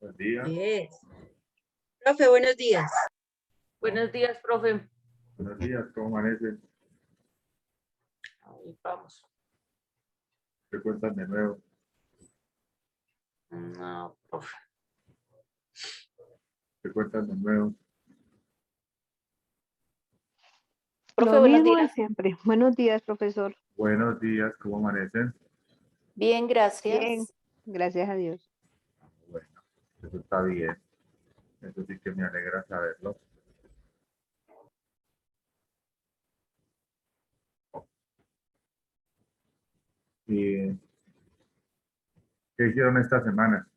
Buen día. Yes. Profe, buenos días. Buenos días, profe. Buenos días, ¿cómo amanecen? Ahí vamos. ¿Qué cuentan de nuevo? No, profe. ¿Qué cuentan de nuevo? Profe, Lo buenos mismo de días. siempre. Buenos días, profesor. Buenos días, ¿cómo amanecen? Bien, gracias. Bien, gracias a Dios. Bueno, eso está bien. Eso sí que me alegra saberlo. ¿Y qué hicieron esta semana?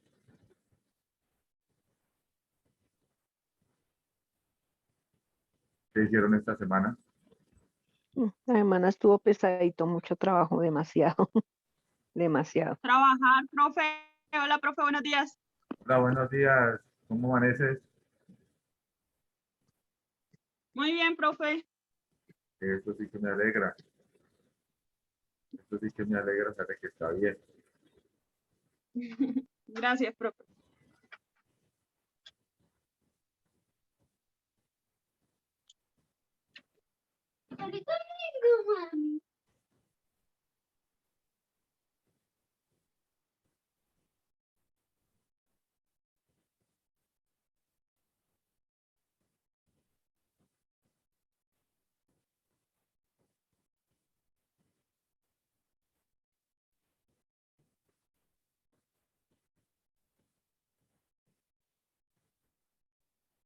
¿Qué hicieron esta semana? La semana estuvo pesadito, mucho trabajo, demasiado, demasiado. Trabajar, profe. Hola, profe, buenos días. Hola, buenos días, ¿cómo amaneces? Muy bien, profe. Eso sí que me alegra. Eso sí que me alegra saber que está bien. Gracias, profe.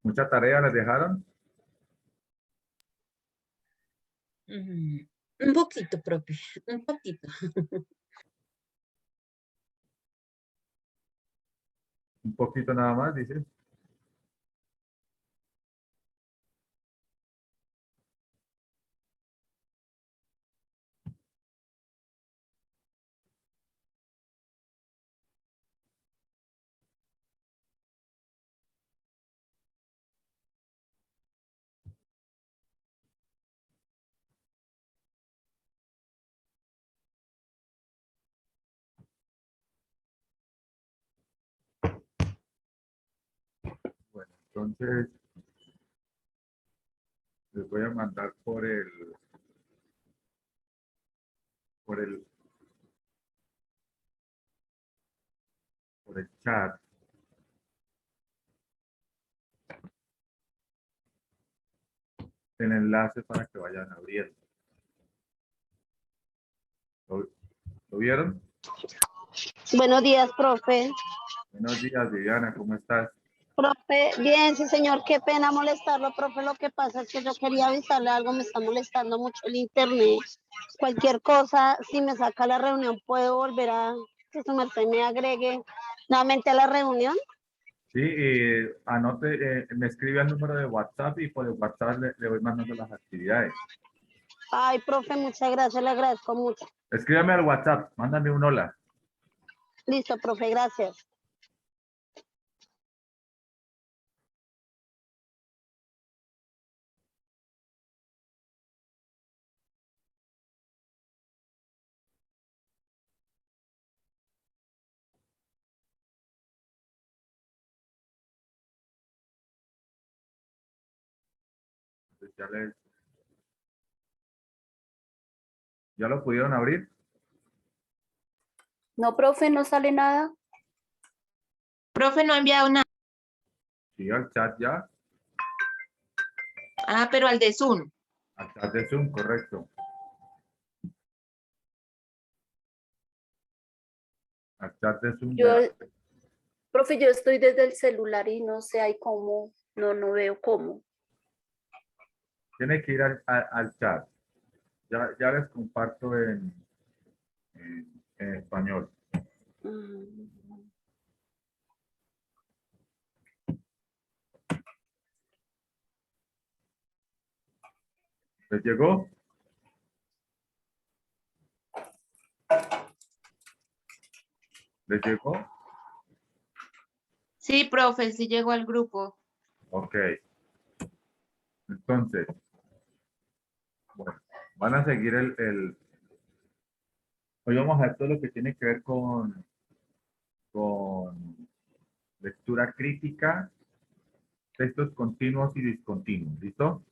¿Mucha tarea les dejaron? Un poquito, profe, un poquito. Un poquito nada más, dice. Bueno, entonces les voy a mandar por el por el chat el enlace para que vayan abriendo. ¿Lo vieron? Buenos días, profe. Buenos días, Viviana, ¿cómo estás? Profe, bien, sí, señor, qué pena molestarlo, profe. Lo que pasa es que yo quería avisarle algo, me está molestando mucho el internet. Cualquier cosa, si me saca la reunión, puedo volver a que su merced me agregue nuevamente a la reunión. Sí, anote, me escribe al número de WhatsApp y por el WhatsApp le voy mandando las actividades. Ay, profe, muchas gracias, le agradezco mucho. Escríbame al WhatsApp, mándame un hola. Listo, profe, gracias. Entonces, ¿ya lo pudieron abrir? No, profe, no sale nada. Profe, no ha enviado nada. Sí, al chat ya. Ah, pero al de Zoom. Al chat de Zoom, correcto. Al chat de Zoom. Yo, ya. profe, yo estoy desde el celular y no sé ahí cómo, no veo cómo. Tiene que ir al chat. Ya les comparto en español. Mm. ¿Les llegó? ¿Les llegó? Sí, profe, sí llegó al grupo. Ok. Entonces, bueno, van a seguir hoy vamos a ver todo lo que tiene que ver con lectura crítica, textos continuos y discontinuos. ¿Listo?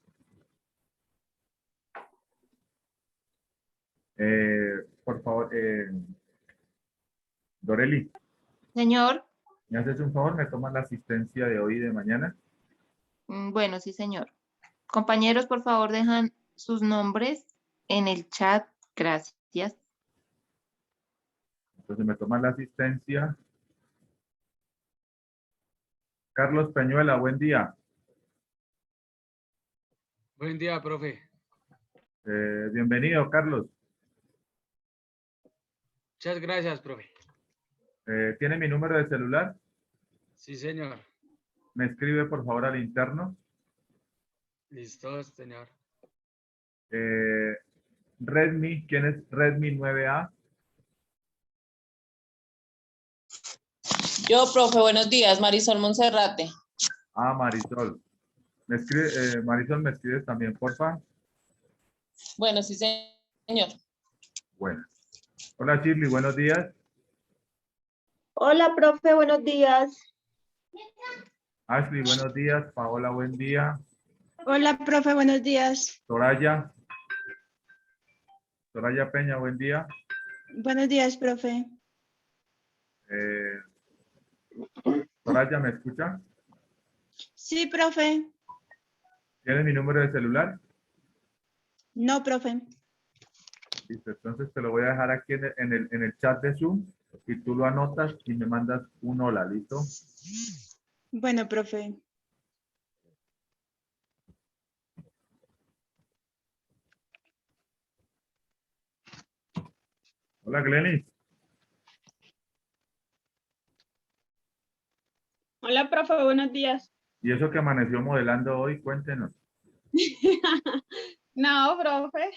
Por favor, Doreli, Señor. ¿me haces un favor? ¿Me tomas la asistencia de hoy y de mañana? Bueno, sí, señor. Compañeros, por favor, dejan sus nombres en el chat. Gracias. Entonces me tomas la asistencia. Carlos Peñuela, buen día. Buen día, profe. Bienvenido, Carlos. Muchas gracias, profe. ¿Tiene mi número de celular? Sí, señor. Me escribe, por favor, al interno. Listo, señor. Redmi, ¿quién es Redmi 9A? Yo, profe, buenos días, Marisol Monserrate. Ah, Marisol. Marisol, ¿me escribes también, porfa? Bueno, sí, señor. Bueno. Hola, Shirley, buenos días. Hola, profe, buenos días. Ashley, buenos días. Paola, buen día. Hola, profe, buenos días. Soraya. Soraya Peña, buen día. Buenos días, profe. Soraya, ¿me escucha? Sí, profe. ¿Tiene mi número de celular? No, profe. Listo, entonces te lo voy a dejar aquí en el chat de Zoom y tú lo anotas y me mandas un hola, ¿listo? Bueno, profe. Hola, Glenis. Hola, profe, buenos días. ¿Y eso que amaneció modelando hoy? Cuéntenos. No, profe.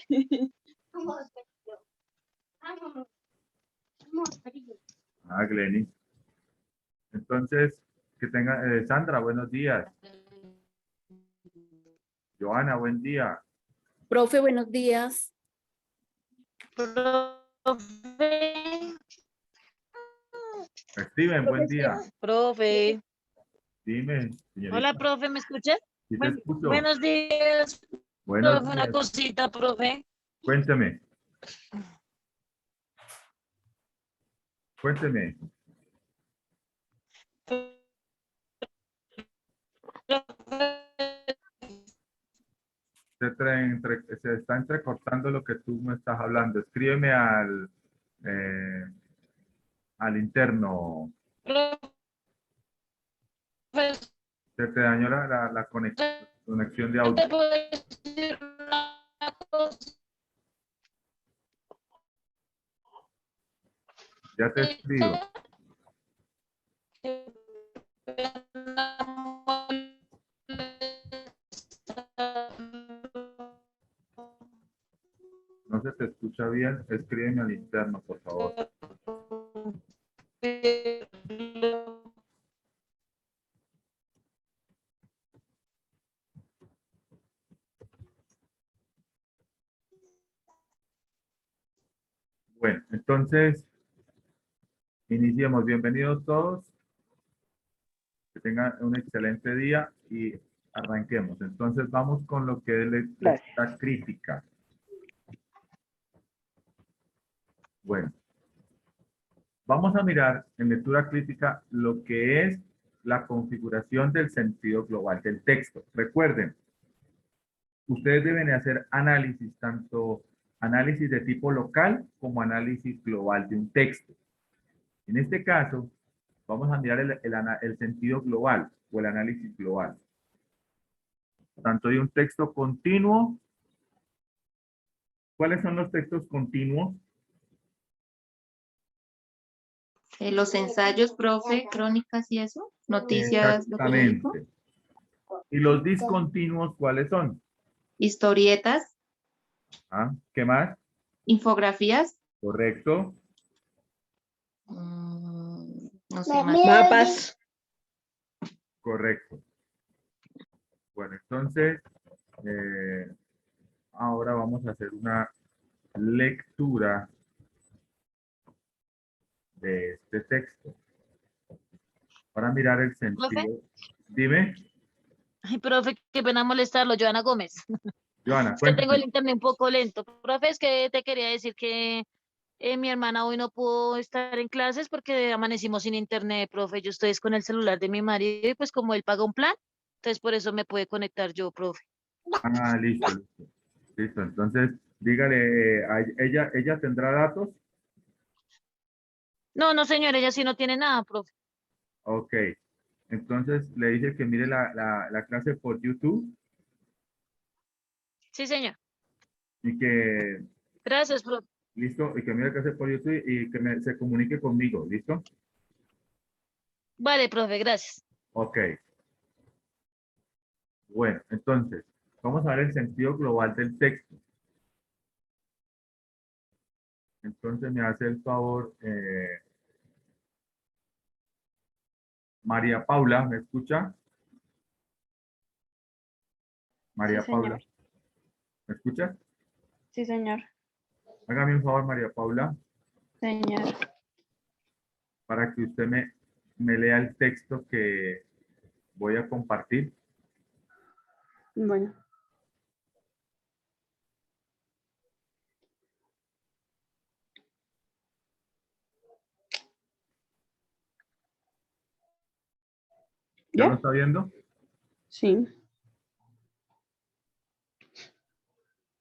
Ah, Glenis. Entonces, que tenga, Sandra, buenos días. Joana, buen día. Profe, buenos días. Steven, buen día. Profe. Dime, señorita. Hola, profe, ¿me escucha? Sí te escucho. Buenos días, Buenos profe, una días. cosita, profe. Cuénteme. Cuénteme. Se está entrecortando lo que tú me estás hablando. Escríbeme al interno. Profe, Se te dañó la conexión de audio. ¿te puedo decir una cosa? Ya te escribo. No se te escucha bien. Escríbeme al interno, por favor. Bueno, entonces, iniciemos. Bienvenidos todos. Que tengan un excelente día y arranquemos. Entonces, vamos con lo que es lectura crítica. Bueno, vamos a mirar en lectura crítica lo que es la configuración del sentido global del texto. Recuerden, ustedes deben hacer análisis, tanto análisis de tipo local como análisis global de un texto. En este caso, vamos a mirar el sentido global o el análisis global. Tanto de un texto continuo. ¿Cuáles son los textos continuos? Los ensayos, profe, crónicas y eso, noticias, lo periódico. Exactamente. ¿Y los discontinuos cuáles son? Historietas, ¿Ah? ¿Qué más? infografías. Correcto. No sé más. Mapas. Correcto. Bueno, entonces, ahora vamos a hacer una lectura de este texto. Para mirar el Profe. sentido. Dime, Ay, profe, qué pena molestarlo, Joana Gómez. Joana, Es que tengo el cuéntame. internet un poco lento. Profe, es que te quería decir que mi hermana hoy no pudo estar en clases porque amanecimos sin internet, profe. Yo estoy es con el celular de mi marido y pues como él paga un plan, entonces por eso me puede conectar yo, profe. Ah, listo, listo. Listo, entonces, dígale, ella tendrá datos. No, no, señor, ella sí no tiene nada, profe. Ok. Entonces, le dice que mire la clase por YouTube Sí, señor. y que, Gracias, profe. listo, y que mire la clase por YouTube y que se comunique conmigo, ¿listo? Vale, profe, gracias. Ok. Bueno, entonces, vamos a ver el sentido global del texto. Entonces, me hace el favor, María Paula, ¿me escucha? María Paula, señor. ¿me escucha? Sí, señor. Hágame un favor, María Paula, Señor. para que usted me lea el texto que voy a compartir. Bueno. ¿Ya lo ¿Ya? está viendo? Sí.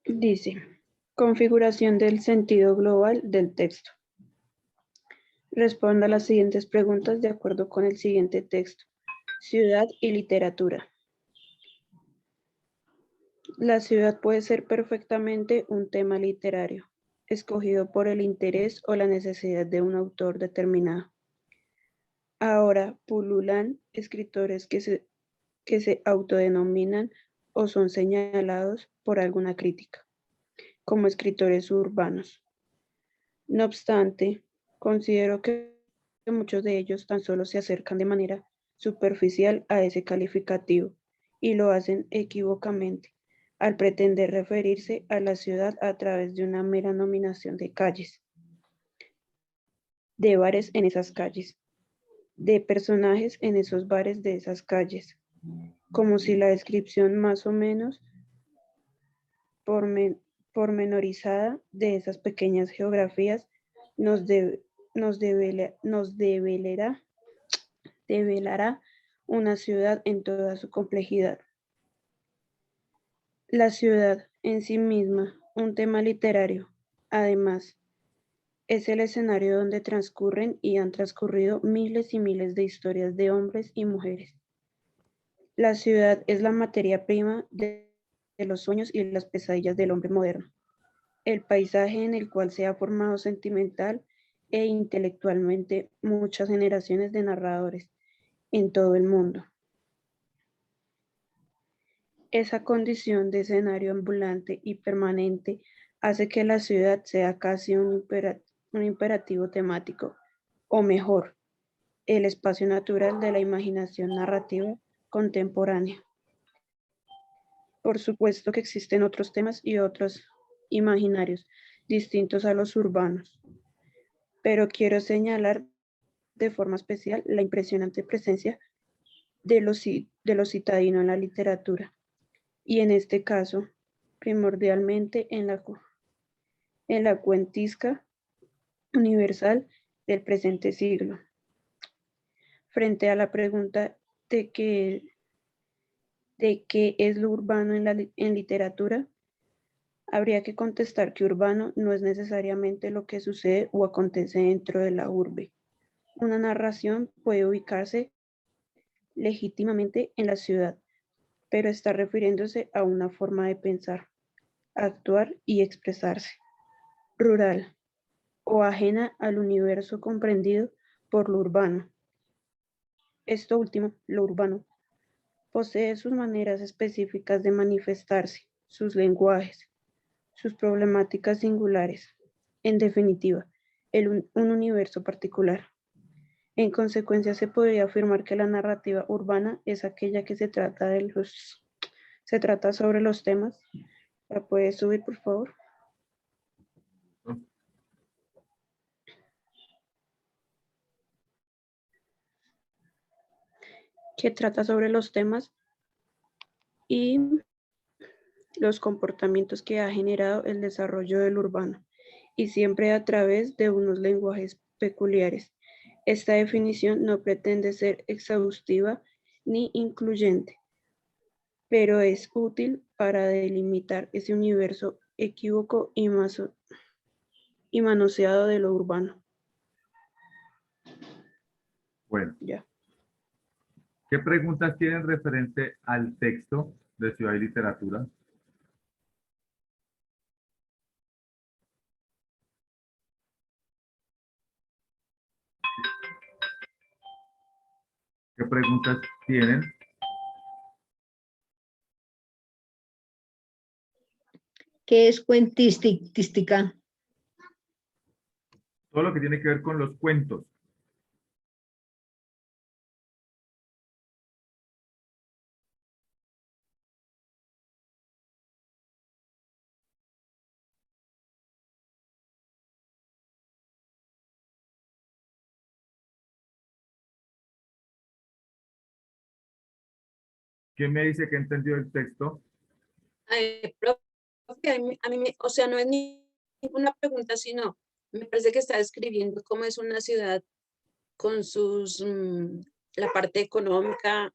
Dice, configuración del sentido global del texto. Responda a las siguientes preguntas de acuerdo con el siguiente texto. Ciudad y literatura. La ciudad puede ser perfectamente un tema literario, escogido por el interés o la necesidad de un autor determinado. Ahora pululan escritores que se autodenominan o son señalados por alguna crítica, como escritores urbanos. No obstante, considero que muchos de ellos tan solo se acercan de manera superficial a ese calificativo y lo hacen equivocamente al pretender referirse a la ciudad a través de una mera nominación de calles, de bares en esas calles, de personajes en esos bares de esas calles, como si la descripción más o menos pormen- pormenorizada de esas pequeñas geografías nos, develará una ciudad en toda su complejidad. La ciudad en sí misma, un tema literario, además, es el escenario donde transcurren y han transcurrido miles y miles de historias de hombres y mujeres. La ciudad es la materia prima de los sueños y las pesadillas del hombre moderno, el paisaje en el cual se ha formado sentimental e intelectualmente muchas generaciones de narradores en todo el mundo. Esa condición de escenario ambulante y permanente hace que la ciudad sea casi un imperativo temático, o mejor, el espacio natural de la imaginación narrativa contemporánea. Por supuesto que existen otros temas y otros imaginarios distintos a los urbanos, pero quiero señalar de forma especial la impresionante presencia de lo citadino en la literatura, y en este caso, primordialmente en la cuentisca universal del presente siglo. Frente a la pregunta de qué es lo urbano en literatura, habría que contestar que urbano no es necesariamente lo que sucede o acontece dentro de la urbe. Una narración puede ubicarse legítimamente en la ciudad, pero está refiriéndose a una forma de pensar, actuar y expresarse. Rural o ajena al universo comprendido por lo urbano. Esto último, lo urbano, posee sus maneras específicas de manifestarse, sus lenguajes, sus problemáticas singulares, en definitiva, un universo particular. En consecuencia, se podría afirmar que la narrativa urbana es aquella que se trata sobre los temas. ¿La puedes subir, por favor? que trata sobre los temas y los comportamientos que ha generado el desarrollo del urbano, y siempre a través de unos lenguajes peculiares. Esta definición no pretende ser exhaustiva ni incluyente, pero es útil para delimitar ese universo equívoco y manoseado de lo urbano. Bueno, Ya. ¿qué preguntas tienen referente al texto de Ciudad y Literatura? ¿Qué preguntas tienen? ¿Qué es cuentística? Todo lo que tiene que ver con los cuentos. ¿Quién me dice que entendió el texto? Profe, o sea, no es ninguna pregunta, sino me parece que está describiendo cómo es una ciudad con sus, la parte económica,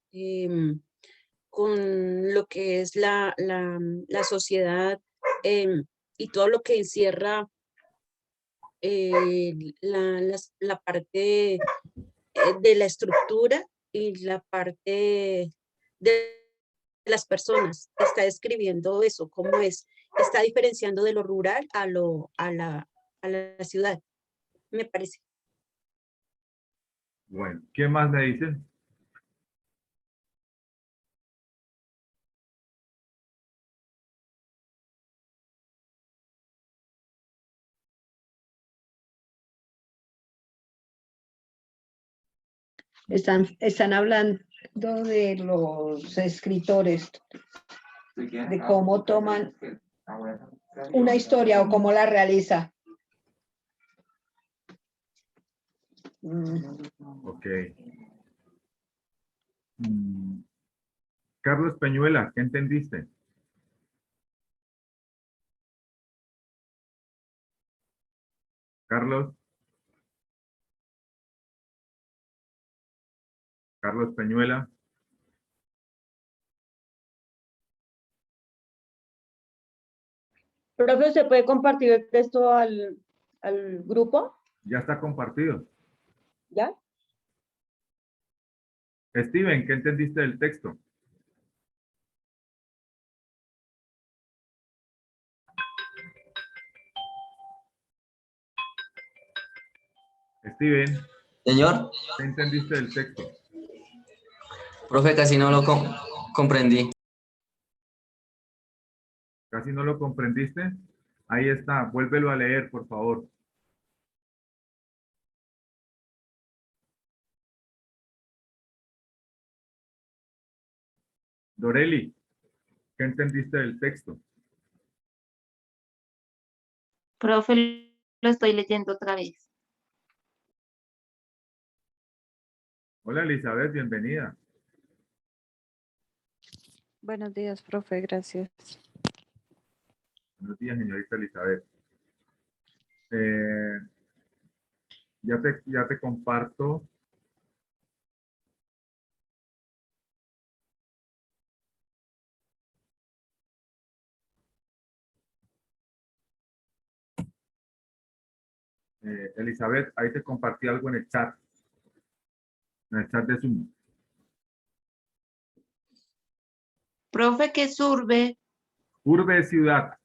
con lo que es la sociedad, y todo lo que encierra la parte de la estructura y la parte de las personas. Está describiendo eso, cómo es, está diferenciando de lo rural a la ciudad, me parece. Bueno, ¿qué más me dicen? Están hablando de los escritores, de cómo toman una historia o cómo la realiza. Ok. Carlos Peñuela, ¿qué entendiste? Carlos. Carlos Peñuela. Profe, ¿se puede compartir el texto al grupo? Ya está compartido. ¿Ya? Steven, ¿qué entendiste del texto? Steven. Señor. ¿Qué entendiste del texto? Profe, casi no lo comprendí. ¿Casi no lo comprendiste? Ahí está, vuélvelo a leer, por favor. Doreli, ¿qué entendiste del texto? Profe, lo estoy leyendo otra vez. Hola Elizabeth, bienvenida. Buenos días, profe, gracias. Buenos días, señorita Elizabeth. Ya te comparto. Elizabeth, ahí te compartí algo en el chat de Zoom. Profe, ¿qué es urbe? Urbe es ciudad.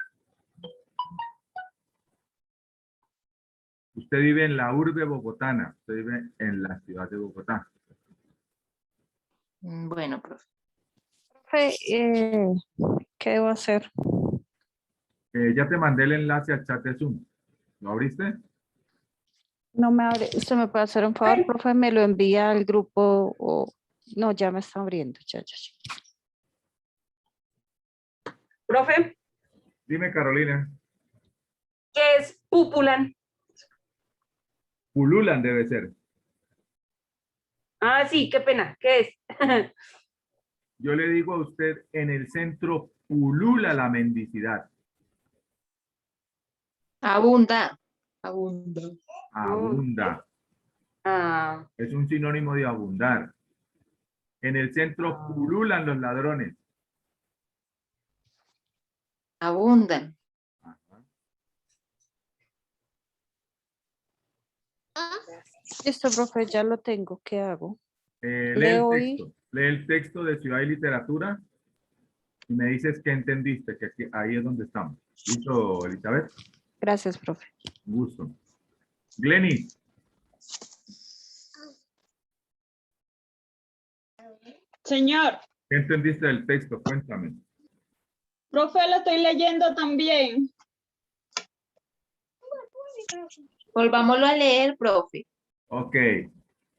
Usted vive en la urbe bogotana, usted vive en la ciudad de Bogotá. Bueno, profe. Profe, ¿qué debo hacer? Ya te mandé el enlace al chat de Zoom. ¿Lo abriste? No me abre. ¿Usted me puede hacer un favor, profe? ¿Me lo envía al grupo o...? No, ya me está abriendo. Ya. Profe, Dime, Carolina. ¿qué es Pupulan? Pululan debe ser. Ah, sí, qué pena. ¿Qué es? Yo le digo a usted, en el centro pulula la mendicidad. Abunda. Abunda. Abunda. Ah, Es un sinónimo de abundar. En el centro pululan los ladrones. Abundan. Listo, profe, ya lo tengo. ¿Qué hago? Lee el Leo texto. Lee el texto de Ciudad y Literatura y me dices qué entendiste, que ahí es donde estamos. ¿Listo, Elizabeth? Gracias, profe. Un gusto. Glenny, Señor, ¿qué entendiste del texto? Cuéntame. profe, lo estoy leyendo también. Volvámoslo a leer, profe. Ok,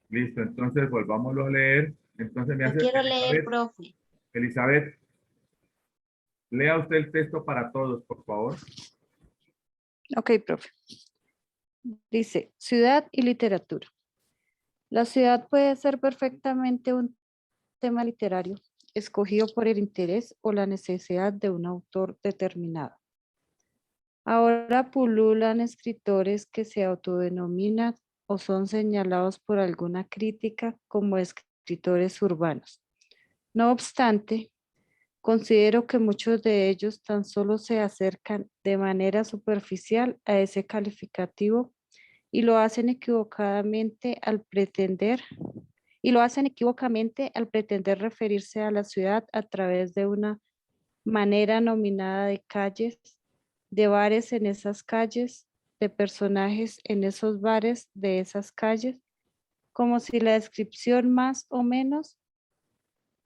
listo. Entonces, volvámoslo a leer. Entonces, me Yo hace quiero leer, Elizabeth. profe. Elizabeth, lea usted el texto para todos, por favor. Ok, profe. Dice, ciudad y literatura. La ciudad puede ser perfectamente un tema literario, escogido por el interés o la necesidad de un autor determinado. Ahora pululan escritores que se autodenominan o son señalados por alguna crítica como escritores urbanos. No obstante, considero que muchos de ellos tan solo se acercan de manera superficial a ese calificativo y lo hacen equivocadamente al pretender referirse a la ciudad a través de una manera nominada de calles, de bares en esas calles, de personajes en esos bares de esas calles, como si la descripción más o menos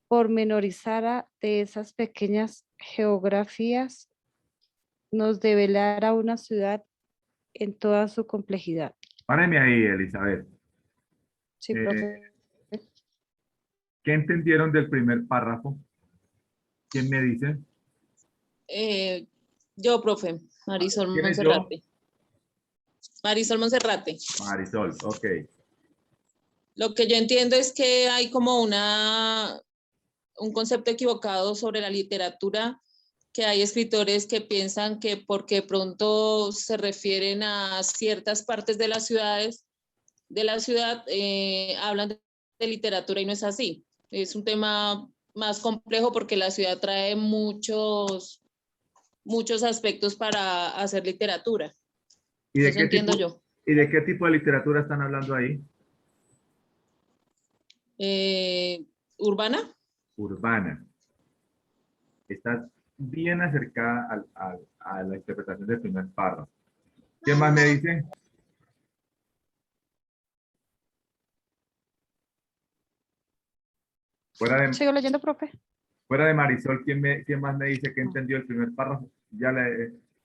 pormenorizara de esas pequeñas geografías nos develara una ciudad en toda su complejidad. Páreme ahí, Elizabeth. Sí, profe. ¿Qué entendieron del primer párrafo? ¿Quién me dice? Yo, profe, Marisol ¿Quién es yo? Monserrate. Marisol Monserrate. Marisol, ok. Lo que yo entiendo es que hay como un concepto equivocado sobre la literatura, que hay escritores que piensan que porque pronto se refieren a ciertas partes de las ciudades, hablan de literatura y no es así. Es un tema más complejo porque la ciudad trae muchos aspectos para hacer literatura. ¿Y de Eso qué entiendo tipo, yo. ¿Y de qué tipo de literatura están hablando ahí? ¿Urbana? Urbana. Estás bien acercada a la interpretación del primer párrafo. ¿Qué más me dicen? ¿Sigo leyendo, profe? Fuera de Marisol, ¿quién más me dice que entendió el primer párrafo? Ya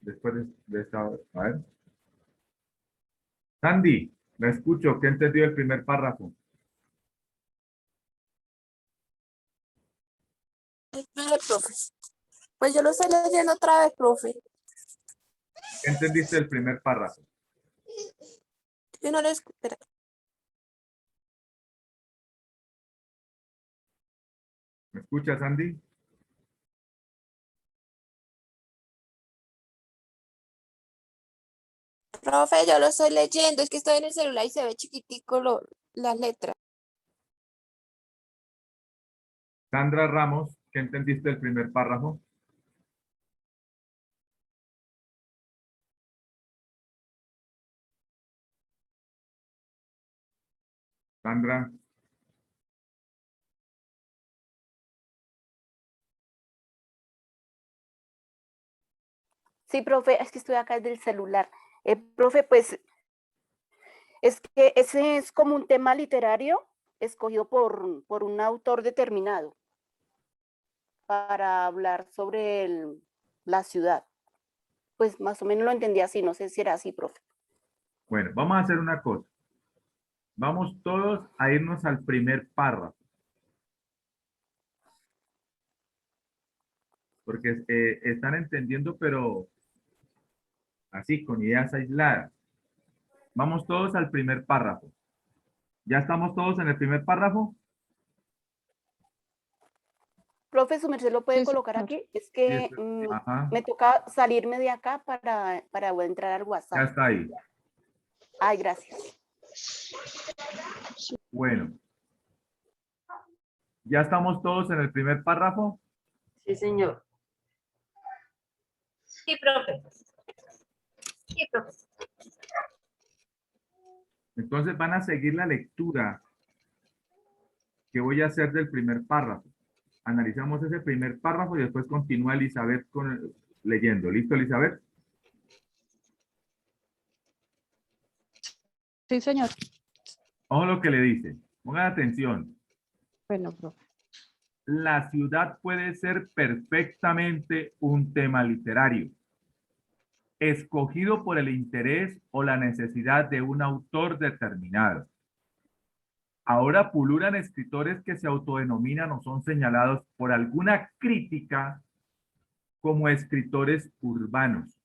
después de esta... A ver. Sandy, la escucho. ¿Qué entendió el primer párrafo? Profe. Pues yo lo estoy leyendo otra vez, profe. ¿Qué entendiste del primer párrafo? Yo no lo escuché. ¿Me escuchas, Sandy? Profe, yo lo estoy leyendo, es que estoy en el celular y se ve chiquitico las letras. Sandra Ramos, ¿qué entendiste del primer párrafo? Sandra. Sí, profe, es que estoy acá desde el celular. Profe, pues es que ese es como un tema literario escogido por un autor determinado para hablar sobre la ciudad. Pues más o menos lo entendí así, no sé si era así, profe. Bueno, vamos a hacer una cosa. Vamos todos a irnos al primer párrafo. Porque están entendiendo, pero así, con ideas aisladas. Vamos todos al primer párrafo. ¿Ya estamos todos en el primer párrafo? Profe, su merced lo puede Sí, colocar señor. aquí. Es que Ajá, me toca salirme de acá para entrar al ya WhatsApp. está ahí. Ay, gracias. Bueno. ¿Ya estamos todos en el primer párrafo? Sí, señor. Sí, profe. Sí, profe. Entonces van a seguir la lectura que voy a hacer del primer párrafo. Analizamos ese primer párrafo y después continúa Elizabeth leyendo. ¿Listo, Elizabeth? Sí, señor. Ojo lo que le dice. Pongan atención. Bueno, profe. La ciudad puede ser perfectamente un tema literario, escogido por el interés o la necesidad de un autor determinado. Ahora pululan escritores que se autodenominan o son señalados por alguna crítica como escritores urbanos.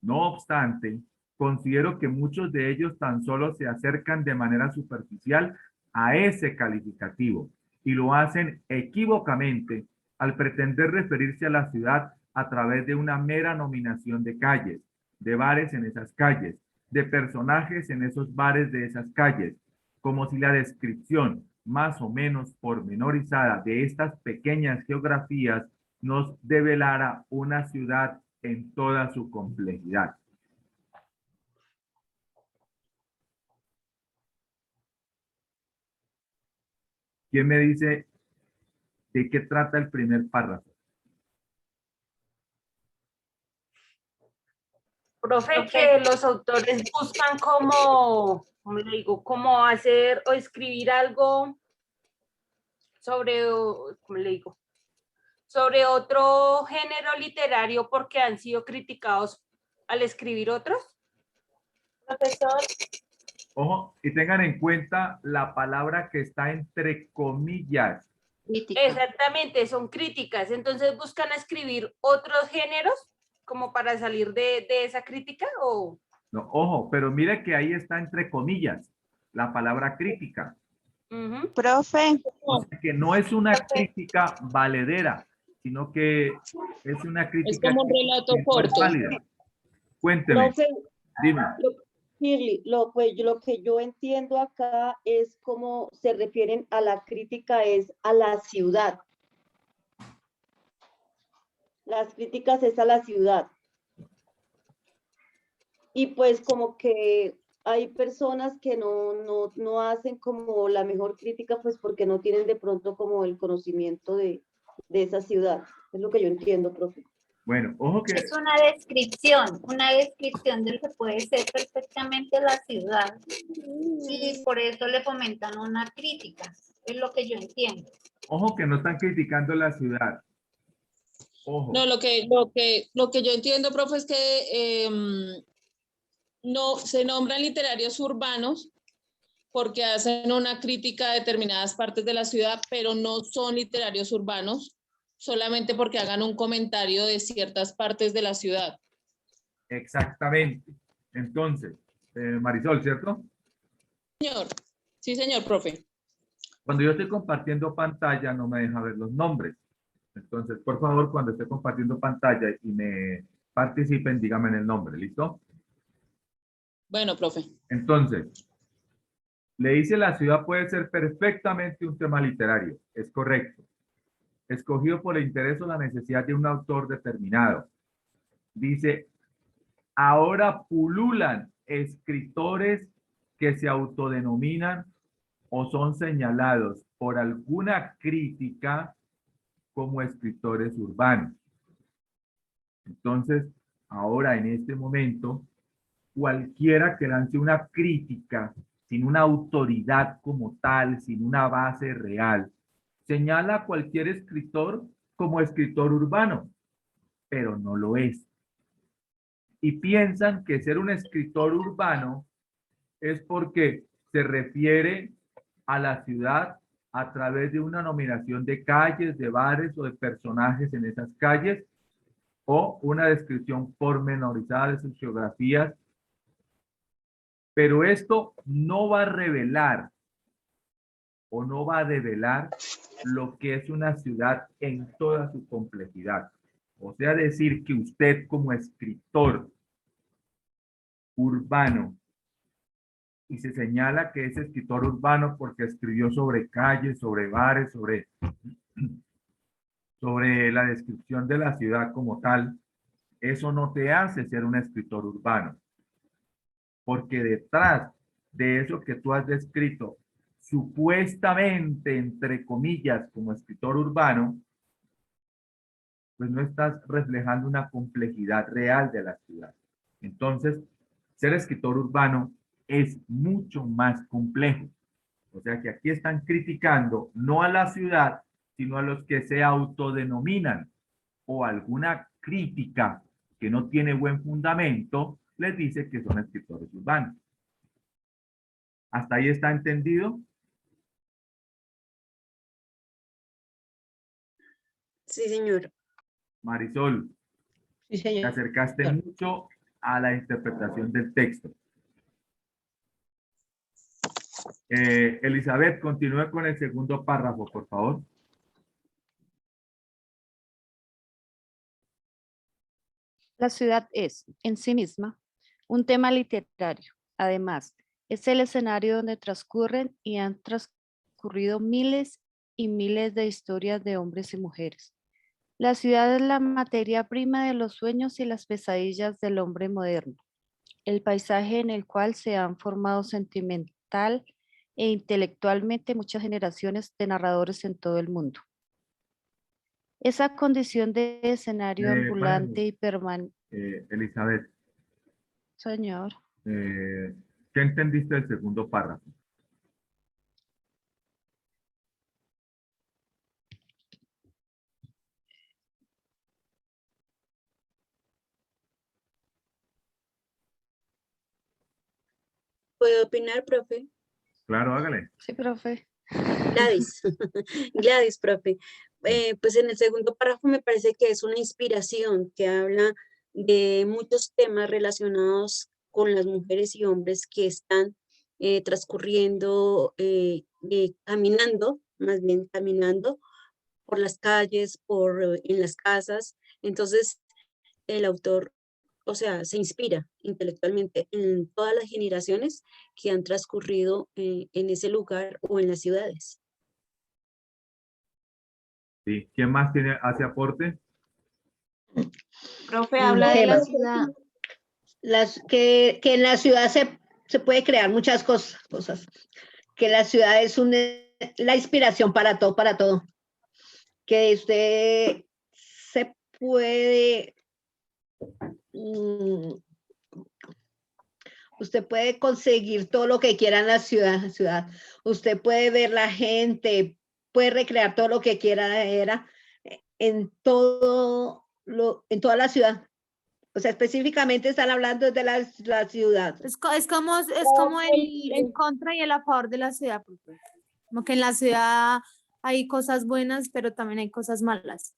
No obstante, considero que muchos de ellos tan solo se acercan de manera superficial a ese calificativo y lo hacen equívocamente al pretender referirse a la ciudad a través de una mera nominación de calles, de bares en esas calles, de personajes en esos bares de esas calles, como si la descripción más o menos pormenorizada de estas pequeñas geografías nos develara una ciudad en toda su complejidad. ¿Quién me dice de qué trata el primer párrafo? Profe, que los autores buscan como le digo, como hacer o escribir algo sobre, ¿cómo le digo? Sobre otro género literario porque han sido criticados al escribir otros. Profesor. Ojo, y tengan en cuenta la palabra que está entre comillas. Crítica. Exactamente, son críticas. Entonces buscan escribir otros géneros como para salir de esa crítica o... No, ojo, pero mire que ahí está entre comillas la palabra crítica. Profe. O sea que no es una crítica valedera, sino que es una crítica Es como un relato que no es corto. válida. Cuénteme, Profe, dime. Shirley, lo que yo entiendo acá es cómo se refieren a la crítica es a la ciudad. Las críticas es a la ciudad. Y pues como que hay personas que no hacen como la mejor crítica, pues porque no tienen de pronto como el conocimiento de esa ciudad. Es lo que yo entiendo, profe. Bueno, ojo que... Es una descripción de lo que puede ser perfectamente la ciudad. Y por eso le fomentan una crítica. Es lo que yo entiendo. Ojo que no están criticando la ciudad. Ojo. No, lo que yo entiendo, profe, es que no se nombran literarios urbanos porque hacen una crítica a determinadas partes de la ciudad, pero no son literarios urbanos solamente porque hagan un comentario de ciertas partes de la ciudad. Exactamente. Entonces, Marisol, ¿cierto? Señor. Sí, señor, profe. Cuando yo estoy compartiendo pantalla, no me deja ver los nombres. Entonces, por favor, cuando esté compartiendo pantalla y me participen, díganme en el nombre, ¿listo? Bueno, profe. Entonces, le dice la ciudad puede ser perfectamente un tema literario. Es correcto. Escogido por el interés o la necesidad de un autor determinado. Dice, ahora pululan escritores que se autodenominan o son señalados por alguna crítica como escritores urbanos. Entonces, ahora en este momento, cualquiera que lance una crítica sin una autoridad como tal, sin una base real, señala a cualquier escritor como escritor urbano, pero no lo es. Y piensan que ser un escritor urbano es porque se refiere a la ciudad a través de una nominación de calles, de bares o de personajes en esas calles, o una descripción pormenorizada de sus geografías Pero esto no va a revelar o no va a develar lo que es una ciudad en toda su complejidad. O sea, decir que usted como escritor urbano, y se señala que es escritor urbano porque escribió sobre calles, sobre bares, sobre la descripción de la ciudad como tal, eso no te hace ser un escritor urbano. Porque detrás de eso que tú has descrito, supuestamente, entre comillas, como escritor urbano, pues no estás reflejando una complejidad real de la ciudad. Entonces, ser escritor urbano es mucho más complejo. O sea que aquí están criticando no a la ciudad, sino a los que se autodenominan, o alguna crítica que no tiene buen fundamento les dice que son escritores urbanos. ¿Hasta ahí está entendido? Sí, señor. Marisol, Sí, te señor. acercaste mucho a la interpretación del texto. Elizabeth, continúe con el segundo párrafo, por favor. La ciudad es, en sí misma, un tema literario. Además, es el escenario donde transcurren y han transcurrido miles y miles de historias de hombres y mujeres. La ciudad es la materia prima de los sueños y las pesadillas del hombre moderno, el paisaje en el cual se han formado sentimental e intelectualmente muchas generaciones de narradores en todo el mundo. Esa condición de escenario ambulante y permanente. Elizabeth, Señor. ¿qué entendiste del segundo párrafo? ¿Puedo opinar, profe? Claro, hágale. Sí, profe. Gladys, Gladys, profe. Pues en el segundo párrafo me parece que es una inspiración que habla de muchos temas relacionados con las mujeres y hombres que están transcurriendo, caminando, más bien caminando por las calles, en las casas. Entonces, el autor, o sea, se inspira intelectualmente en todas las generaciones que han transcurrido en ese lugar o en las ciudades. Sí. ¿Quién más hace aporte? Profe, habla de la Tema. ciudad. Que en la ciudad se puede crear muchas cosas. Que la ciudad es la inspiración para todo. Que usted se puede, usted puede conseguir todo lo que quiera en la ciudad. Usted puede ver la gente, puede recrear todo lo que quiera en toda la ciudad. O sea, específicamente están hablando de la ciudad. Es como el contra y el a favor de la ciudad, profe. Como que en la ciudad hay cosas buenas, pero también hay cosas malas.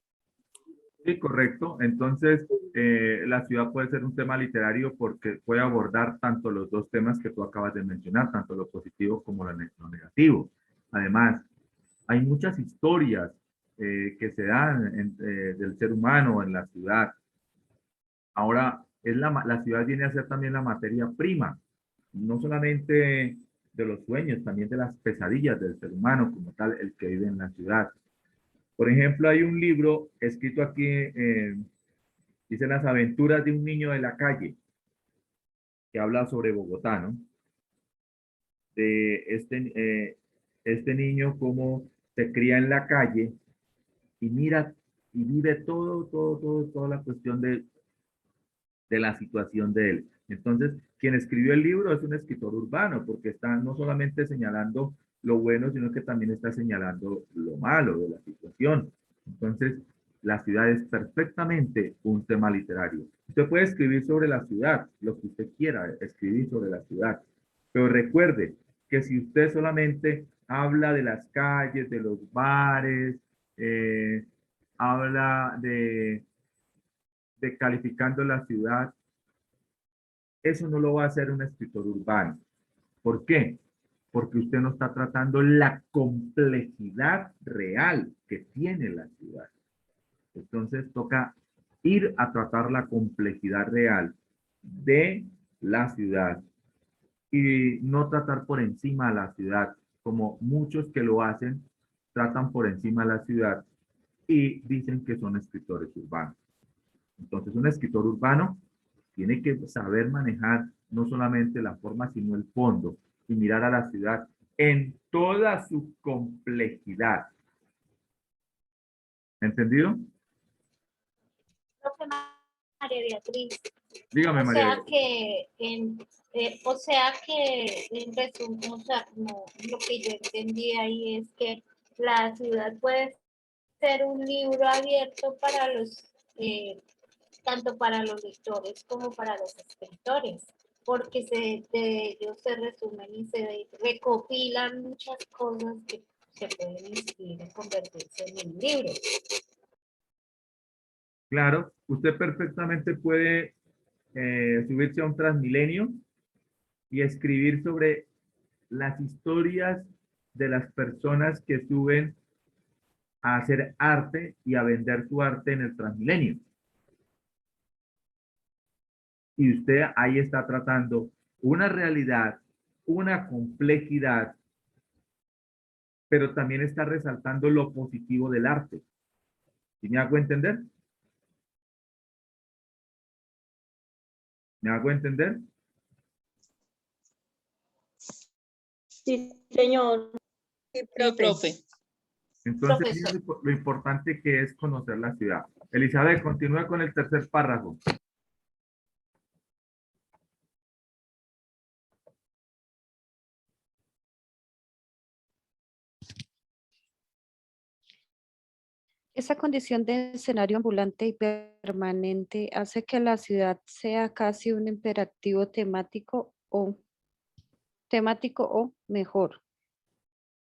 Sí, correcto. Entonces, la ciudad puede ser un tema literario porque puede abordar tanto los dos temas que tú acabas de mencionar, tanto lo positivo como lo negativo. Además, hay muchas historias que se dan del ser humano en la ciudad. Ahora, la ciudad viene a ser también la materia prima, no solamente de los sueños, también de las pesadillas del ser humano como tal, el que vive en la ciudad. Por ejemplo, hay un libro escrito aquí, dice Las aventuras de un niño de la calle, que habla sobre Bogotá, ¿no? De este niño cómo se cría en la calle y mira y vive toda la cuestión de la situación de él. Entonces, quien escribió el libro es un escritor urbano, porque está no solamente señalando lo bueno, sino que también está señalando lo malo de la situación. Entonces, la ciudad es perfectamente un tema literario. Usted puede escribir sobre la ciudad, lo que usted quiera escribir sobre la ciudad, pero recuerde que si usted solamente habla de las calles, de los bares, habla de calificando la ciudad, eso no lo va a hacer un escritor urbano. ¿Por qué? Porque usted no está tratando la complejidad real que tiene la ciudad. Entonces toca ir a tratar la complejidad real de la ciudad y no tratar por encima a la ciudad, como muchos que lo hacen, tratan por encima a la ciudad y dicen que son escritores urbanos. Entonces, un escritor urbano tiene que saber manejar no solamente la forma, sino el fondo y mirar a la ciudad en toda su complejidad. ¿Entendido? Profe María Beatriz. Dígame, María. O sea que en resumen, o sea, como lo que yo entendí ahí es que la ciudad puede ser un libro abierto para los, tanto para los lectores como para los escritores, porque de ellos se resumen y se recopilan muchas cosas que se pueden inscribir y convertirse en un libro. Claro, usted perfectamente puede subirse a un Transmilenio y escribir sobre las historias de las personas que suben a hacer arte y a vender su arte en el Transmilenio. Y usted ahí está tratando una realidad, una complejidad, pero también está resaltando lo positivo del arte. ¿Sí me hago entender? ¿Me hago entender? Sí, señor. Sí, profe. Entonces, Profesor. miren lo importante que es conocer la ciudad. Elizabeth, continúa con el tercer párrafo. Esa condición de escenario ambulante y permanente hace que la ciudad sea casi un imperativo temático o mejor,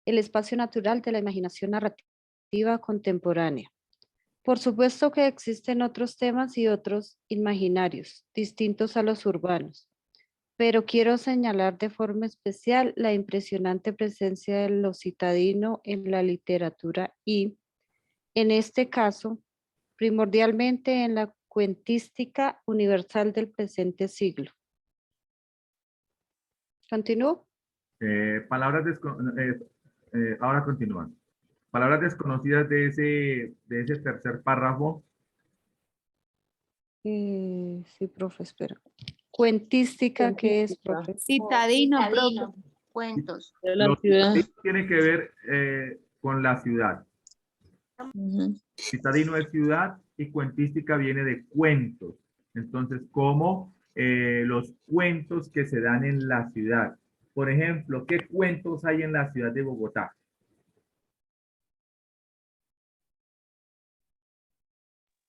el espacio natural de la imaginación narrativa contemporánea. Por supuesto que existen otros temas y otros imaginarios, distintos a los urbanos, pero quiero señalar de forma especial la impresionante presencia de lo citadino en la literatura y, en este caso, primordialmente en la cuentística universal del presente siglo. ¿Continúo? Ahora continúan. Palabras desconocidas de ese tercer párrafo. Sí, profe, espera. Cuentística, ¿qué es, profe? Citadino, Citadino. profe. Cuentos. Lo citadino tiene que ver con la ciudad. Citadino es ciudad y cuentística viene de cuentos. Entonces, como los cuentos que se dan en la ciudad. Por ejemplo, ¿qué cuentos hay en la ciudad de Bogotá?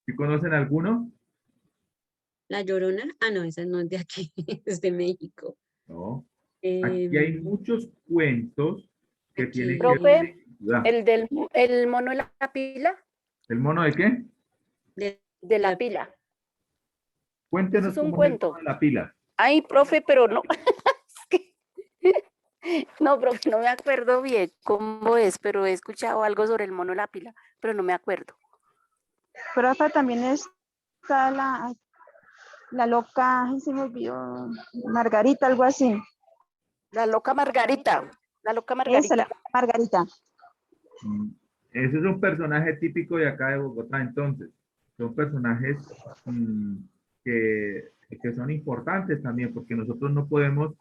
¿Sí conocen alguno? La Llorona. Ah, no, esa no es de aquí, es de México. No. Aquí hay muchos cuentos que Aquí. tienen que Profe, ver con la ciudad. el mono de la pila, ¿El mono de qué? de la pila. Cuéntenos Eso es un cómo es el cuento. mono de la pila. Ay, profe, pero no. No, profe, no me acuerdo bien cómo es, pero he escuchado algo sobre el mono de la pila, pero no me acuerdo. Profe, también está la loca, ay, se me olvidó, Margarita, algo así. La loca Margarita. La loca Esa, Margarita. la Margarita. Ese es un personaje típico de acá de Bogotá, entonces. Son personajes que son importantes también, porque nosotros no podemos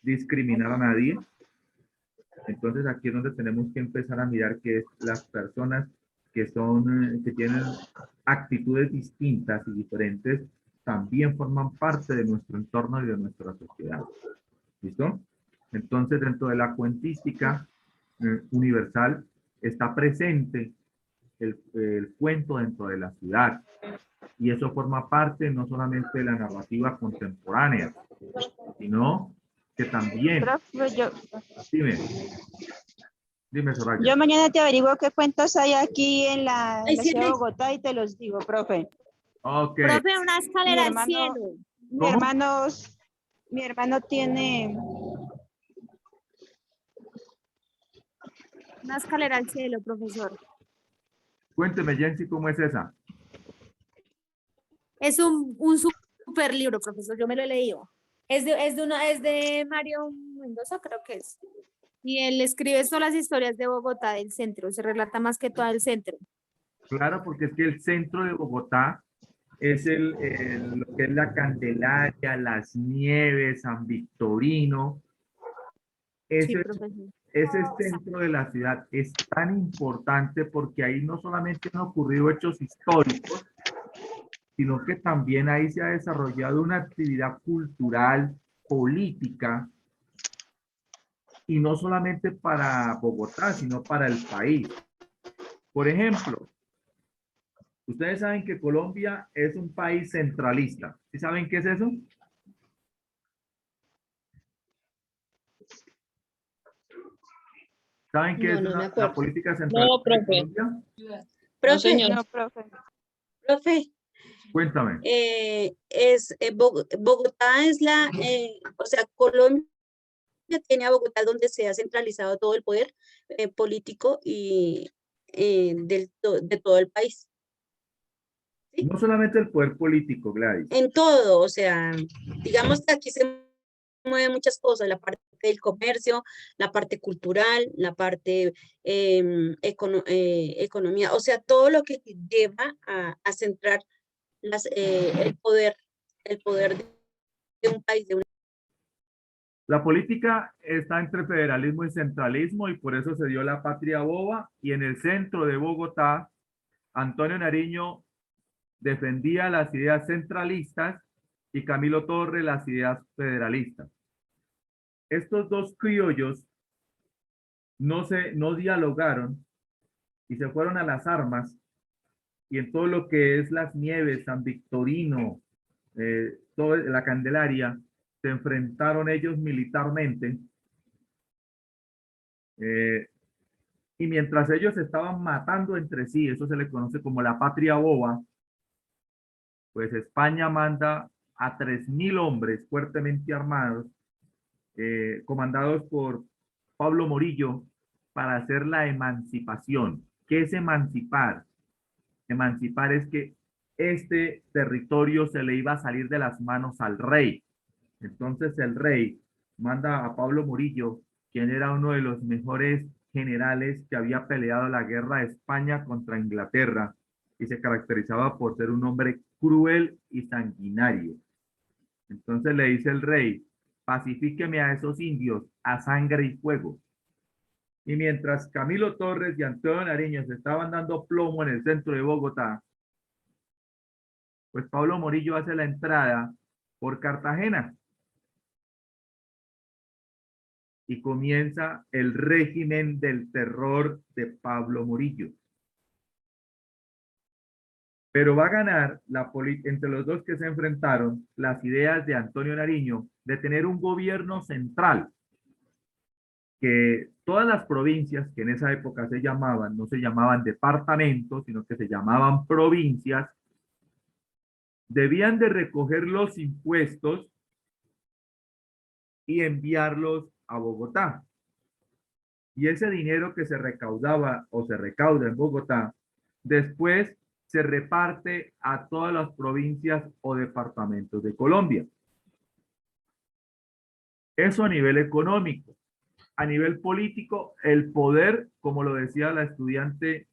discriminar a nadie. Entonces aquí es donde tenemos que empezar a mirar que es las personas que tienen actitudes distintas y diferentes, también forman parte de nuestro entorno y de nuestra sociedad. ¿Listo? Entonces, dentro de la cuentística universal está presente el cuento dentro de la ciudad. Y eso forma parte no solamente de la narrativa contemporánea, sino que también... Profe, Dime, Soraya. yo mañana te averiguo qué cuentos hay aquí en la Ay, sí, ciudad de Luis. Bogotá y te los digo, profe. Ok. Profe, una escalera al hermano- cielo. Mi hermano tiene Una escalera al cielo, profesor. Cuénteme, Jensi, ¿cómo es esa? Es un super libro, profesor. Yo me lo he leído. Es de Mario Mendoza, creo que es. Y él escribe todas las historias de Bogotá, del centro. Se relata más que todo el centro. Claro, porque es que el centro de Bogotá es lo que es la Candelaria, Las Nieves, San Victorino. Sí, Ese, profesor. ese centro de la ciudad es tan importante porque ahí no solamente han ocurrido hechos históricos, sino que también ahí se ha desarrollado una actividad cultural, política, y no solamente para Bogotá, sino para el país. Por ejemplo, ustedes saben que Colombia es un país centralista. ¿Sí saben qué es eso? ¿Saben qué No, es no me la acuerdo. política centralista No, de profe. Colombia? No, Profe, señor. profe, Cuéntame. Bogotá es o sea, Colombia tiene a Bogotá donde se ha centralizado todo el poder político y de todo el país. No solamente el poder político, Gladys. En todo, o sea, digamos que aquí se mueven muchas cosas, la parte del comercio, la parte cultural, la parte economía, o sea, todo lo que lleva a centrar el poder de un país, de una. La política está entre federalismo y centralismo y por eso se dio la patria boba y en el centro de Bogotá, Antonio Nariño defendía las ideas centralistas y Camilo Torre las ideas federalistas. Estos dos criollos no dialogaron y se fueron a las armas y en todo lo que es Las Nieves, San Victorino, toda la Candelaria, se enfrentaron ellos militarmente. Y mientras ellos estaban matando entre sí, eso se le conoce como la patria boba, pues España manda a 3.000 hombres fuertemente armados, comandados por Pablo Morillo, para hacer la emancipación. ¿Qué es emancipar? Emancipar es que este territorio se le iba a salir de las manos al rey. Entonces el rey manda a Pablo Morillo, quien era uno de los mejores generales que había peleado la guerra de España contra Inglaterra y se caracterizaba por ser un hombre cruel y sanguinario. Entonces le dice el rey, pacifíqueme a esos indios a sangre y fuego. Y mientras Camilo Torres y Antonio Nariño se estaban dando plomo en el centro de Bogotá, pues Pablo Morillo hace la entrada por Cartagena. Y comienza el régimen del terror de Pablo Morillo. Pero va a ganar entre los dos que se enfrentaron las ideas de Antonio Nariño de tener un gobierno central, que todas las provincias que en esa época se llamaban, no se llamaban departamentos, sino que se llamaban provincias, debían de recoger los impuestos y enviarlos a Bogotá. Y ese dinero que se recaudaba o se recauda en Bogotá, después se reparte a todas las provincias o departamentos de Colombia. Eso a nivel económico. A nivel político, el poder, como lo decía la estudiante,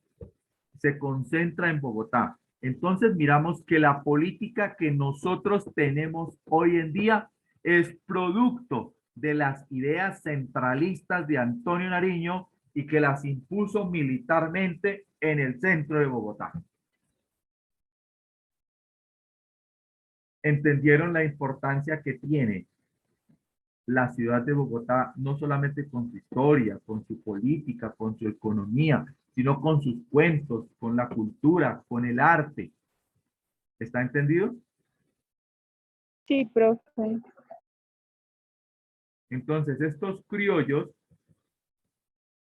se concentra en Bogotá. Entonces miramos que la política que nosotros tenemos hoy en día es producto de las ideas centralistas de Antonio Nariño y que las impuso militarmente en el centro de Bogotá. Entendieron la importancia que tiene la ciudad de Bogotá, no solamente con su historia, con su política, con su economía, sino con sus cuentos, con la cultura, con el arte. ¿Está entendido? Sí, profe. Entonces, estos criollos,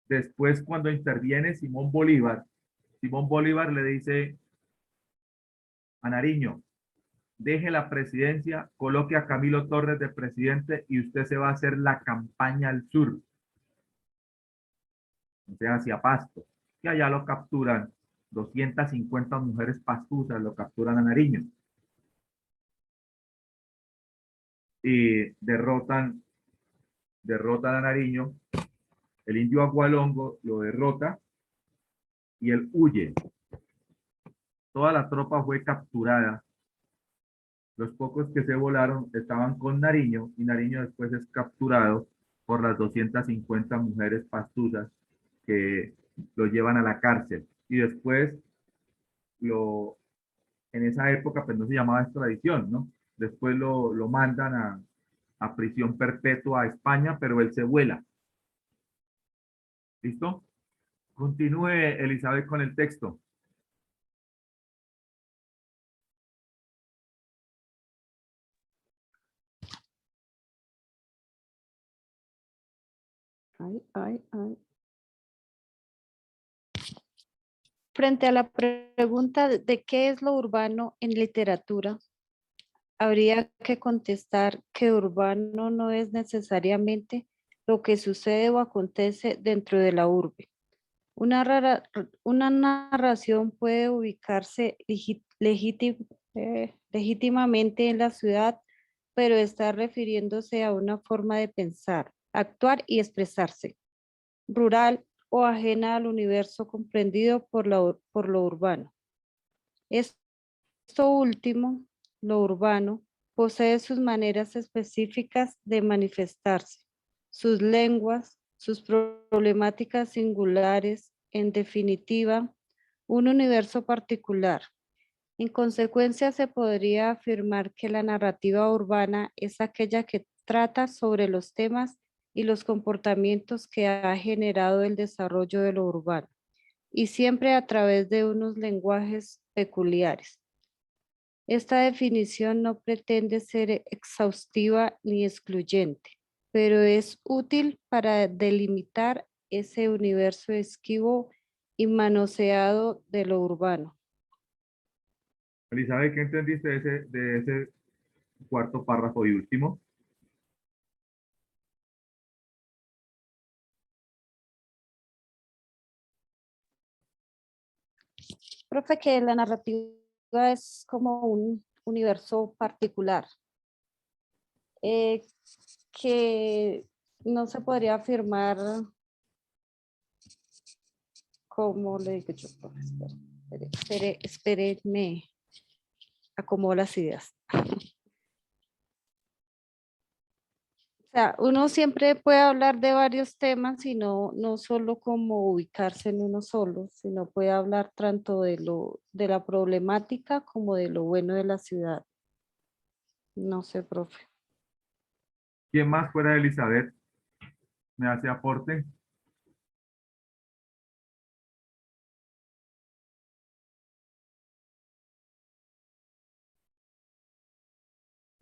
después cuando interviene Simón Bolívar le dice, a Nariño, deje la presidencia, coloque a Camilo Torres de presidente y usted se va a hacer la campaña al sur, o sea, hacia Pasto, que allá lo capturan, 250 mujeres pastusas lo capturan a Nariño. Y derrotan a Nariño, el indio Agualongo lo derrota y él huye. Toda la tropa fue capturada. Los pocos que se volaron estaban con Nariño y Nariño después es capturado por las 250 mujeres pastusas que lo llevan a la cárcel. Y después, en esa época, pues no se llamaba extradición, ¿no? Después lo mandan a prisión perpetua a España, pero él se vuela. ¿Listo? Continúe, Elizabeth, con el texto. Frente a la pregunta de qué es lo urbano en literatura, habría que contestar que urbano no es necesariamente lo que sucede o acontece dentro de la urbe. Una narración puede ubicarse legítimamente en la ciudad, pero está refiriéndose a una forma de pensar, actuar y expresarse, rural o ajena al universo comprendido por lo urbano. Esto último, lo urbano, posee sus maneras específicas de manifestarse, sus lenguas, sus problemáticas singulares, en definitiva, un universo particular. En consecuencia, se podría afirmar que la narrativa urbana es aquella que trata sobre los temas y los comportamientos que ha generado el desarrollo de lo urbano, y siempre a través de unos lenguajes peculiares. Esta definición no pretende ser exhaustiva ni excluyente, pero es útil para delimitar ese universo esquivo y manoseado de lo urbano. Elizabeth, ¿qué entendiste de ese cuarto párrafo y último? Profe, que la narrativa es como un universo particular, que no se podría afirmar, como le digo yo, profe, espérenme, acomodo las ideas. O sea, uno siempre puede hablar de varios temas y no solo como ubicarse en uno solo, sino puede hablar tanto de la problemática como de lo bueno de la ciudad. No sé, profe. ¿Quién más fuera de Elizabeth me hace aporte?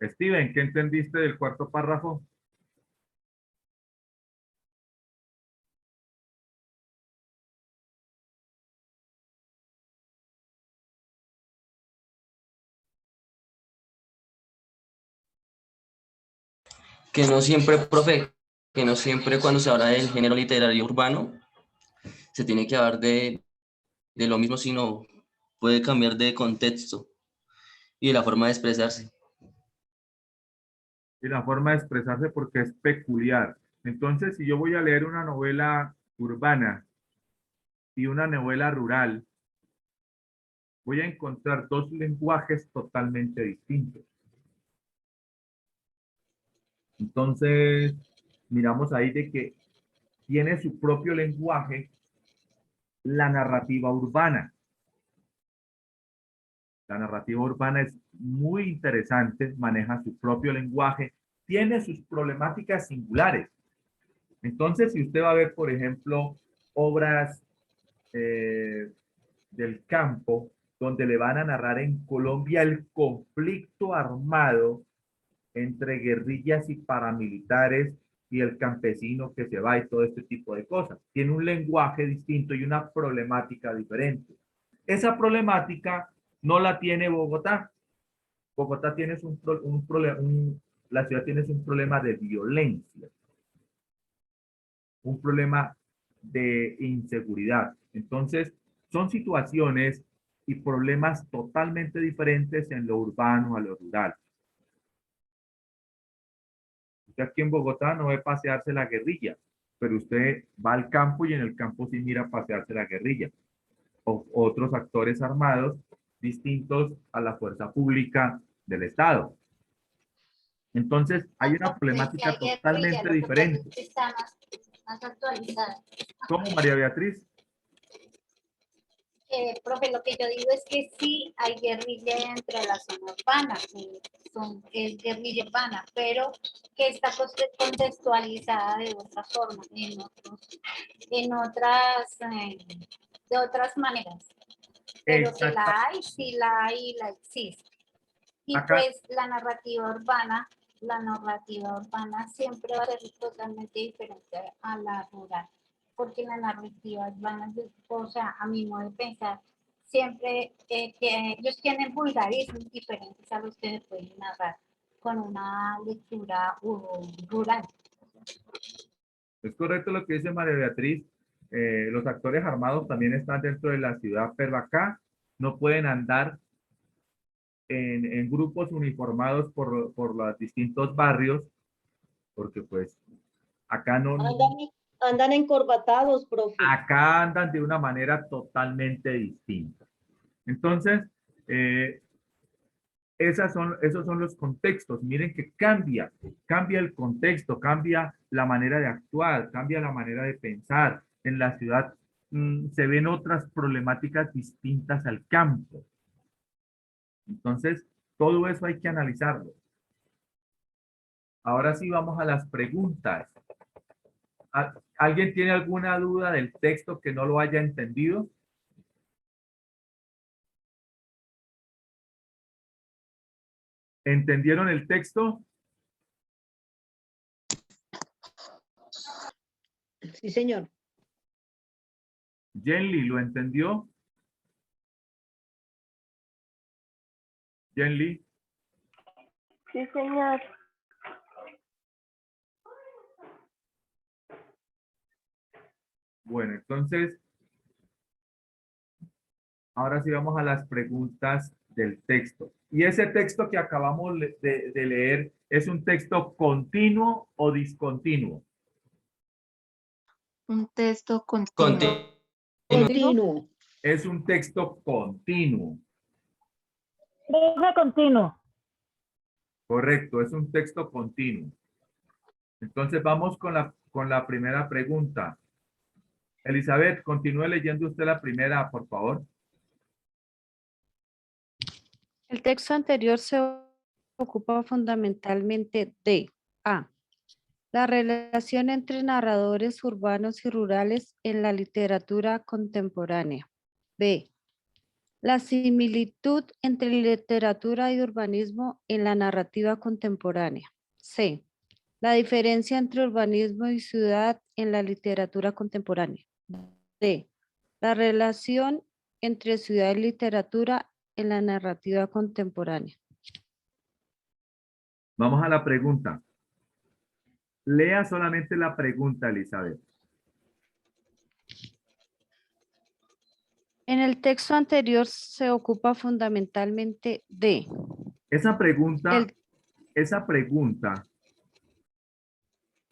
Steven, ¿qué entendiste del cuarto párrafo? Que no siempre, profe, que no siempre cuando se habla del género literario urbano se tiene que hablar de lo mismo, sino puede cambiar de contexto y de la forma de expresarse. Y la forma de expresarse porque es peculiar. Entonces, si yo voy a leer una novela urbana y una novela rural, voy a encontrar dos lenguajes totalmente distintos. Entonces, miramos ahí de que tiene su propio lenguaje la narrativa urbana. La narrativa urbana es muy interesante, maneja su propio lenguaje, tiene sus problemáticas singulares. Entonces, si usted va a ver, por ejemplo, obras del campo, donde le van a narrar en Colombia el conflicto armado entre guerrillas y paramilitares y el campesino que se va y todo este tipo de cosas. Tiene un lenguaje distinto y una problemática diferente. Esa problemática no la tiene Bogotá. Bogotá tiene un problema, la ciudad tiene un problema de violencia, un problema de inseguridad. Entonces, son situaciones y problemas totalmente diferentes en lo urbano a lo rural. Usted aquí en Bogotá no ve pasearse la guerrilla, pero usted va al campo y en el campo sí mira pasearse la guerrilla. O otros actores armados distintos a la fuerza pública del Estado. Entonces, hay una problemática totalmente diferente. Está más actualizada. ¿Cómo, María Beatriz? Profe, lo que yo digo es que sí hay guerrilla dentro de la zona urbana, es guerrilla urbana, pero que está contextualizada de otra forma, de otras maneras. Pero que la hay, sí la hay y la existe. Y pues la narrativa urbana siempre va a ser totalmente diferente a la rural, porque la narrativa urbana, o sea, a mi modo de pensar, siempre ellos tienen vulgarismos diferentes a los que se pueden narrar con una lectura rural. Es correcto lo que dice María Beatriz. Los actores armados también están dentro de la ciudad, pero acá no pueden andar en grupos uniformados por los distintos barrios, porque pues acá no... Andan encorbatados, profe. Acá andan de una manera totalmente distinta. Entonces, esos son los contextos. Miren que cambia el contexto, cambia la manera de actuar, cambia la manera de pensar. En la ciudad se ven otras problemáticas distintas al campo. Entonces, todo eso hay que analizarlo. Ahora sí vamos a las preguntas. ¿Alguien tiene alguna duda del texto que no lo haya entendido? ¿Entendieron el texto? Sí, señor. Jenly, ¿lo entendió? Jenly. Sí, señor. Bueno, entonces, ahora sí vamos a las preguntas del texto. ¿Y ese texto que acabamos de leer es un texto continuo o discontinuo? Un texto continuo. Continuo. Es un texto continuo. Profe, continuo. Correcto, es un texto continuo. Entonces vamos con la primera pregunta. Elizabeth, continúe leyendo usted la primera, por favor. El texto anterior se ocupa fundamentalmente de A. La relación entre narradores urbanos y rurales en la literatura contemporánea. B. La similitud entre literatura y urbanismo en la narrativa contemporánea. C. La diferencia entre urbanismo y ciudad en la literatura contemporánea. D. La relación entre ciudad y literatura en la narrativa contemporánea. Vamos a la pregunta. Lea solamente la pregunta, Elizabeth. En el texto anterior se ocupa fundamentalmente de... Esa pregunta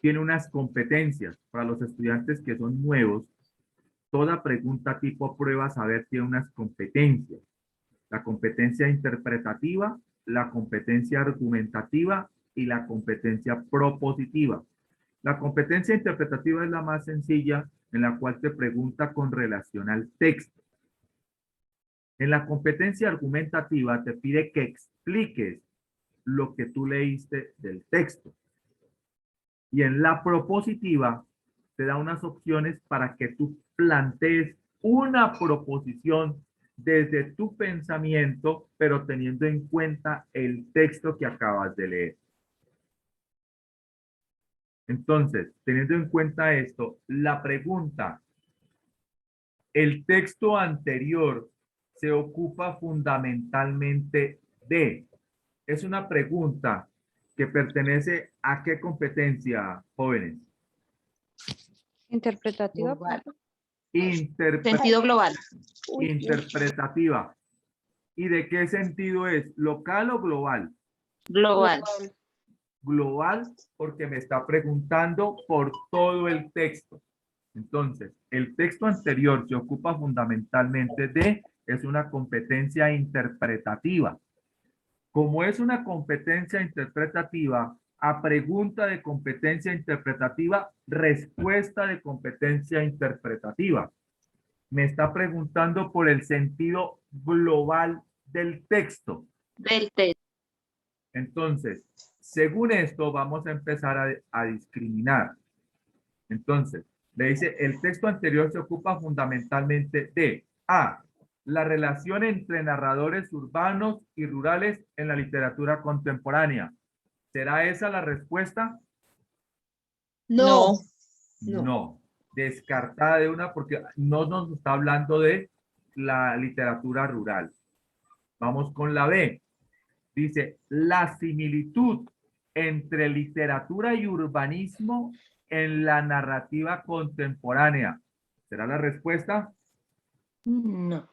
tiene unas competencias para los estudiantes que son nuevos. Toda pregunta tipo prueba saber tiene unas competencias. La competencia interpretativa, la competencia argumentativa y la competencia propositiva. La competencia interpretativa es la más sencilla, en la cual te pregunta con relación al texto. En la competencia argumentativa te pide que expliques lo que tú leíste del texto. Y en la propositiva te da unas opciones para que tú plantees una proposición desde tu pensamiento, pero teniendo en cuenta el texto que acabas de leer. Entonces, teniendo en cuenta esto, la pregunta, ¿el texto anterior se ocupa fundamentalmente de? Es una pregunta que pertenece a qué competencia, jóvenes. Interpretativa. Global. Interpretativa. Sentido global. Interpretativa. ¿Y de qué sentido es? ¿Local o global? Global. Global porque me está preguntando por todo el texto. Entonces, el texto anterior se ocupa fundamentalmente de, es una competencia interpretativa. Como es una competencia interpretativa, a pregunta de competencia interpretativa, respuesta de competencia interpretativa. Me está preguntando por el sentido global del texto. Del texto. Entonces, según esto, vamos a empezar a discriminar. Entonces, le dice, el texto anterior se ocupa fundamentalmente de A, la relación entre narradores urbanos y rurales en la literatura contemporánea. ¿Será esa la respuesta? No. No. Descartada de una porque no nos está hablando de la literatura rural. Vamos con la B. Dice, la similitud entre literatura y urbanismo en la narrativa contemporánea. ¿Será la respuesta? No.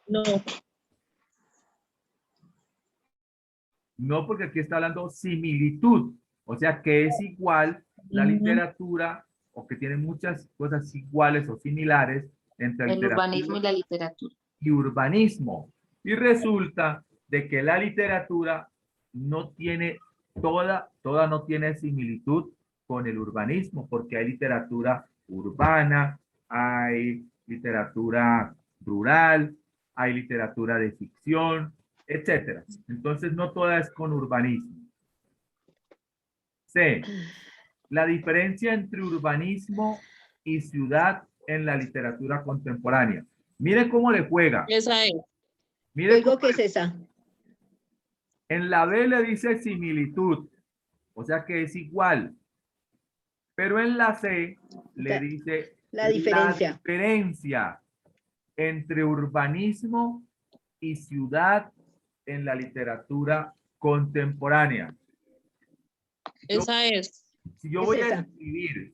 No, porque aquí está hablando similitud. O sea, que es igual la literatura o que tiene muchas cosas iguales o similares entre El literatura urbanismo y la literatura. y urbanismo. Y resulta de que la literatura no tiene toda no tiene similitud con el urbanismo, porque hay literatura urbana, hay literatura rural, hay literatura de ficción, etcétera. Entonces no toda es con urbanismo. C. La diferencia entre urbanismo y ciudad en la literatura contemporánea. Mire cómo le juega. Esa es. Mire Oigo cómo que es esa. en la B le dice similitud, o sea que es igual. Pero en la C le dice La diferencia. la diferencia entre urbanismo y ciudad en la literatura contemporánea. Esa es. Si yo Es voy a esa. escribir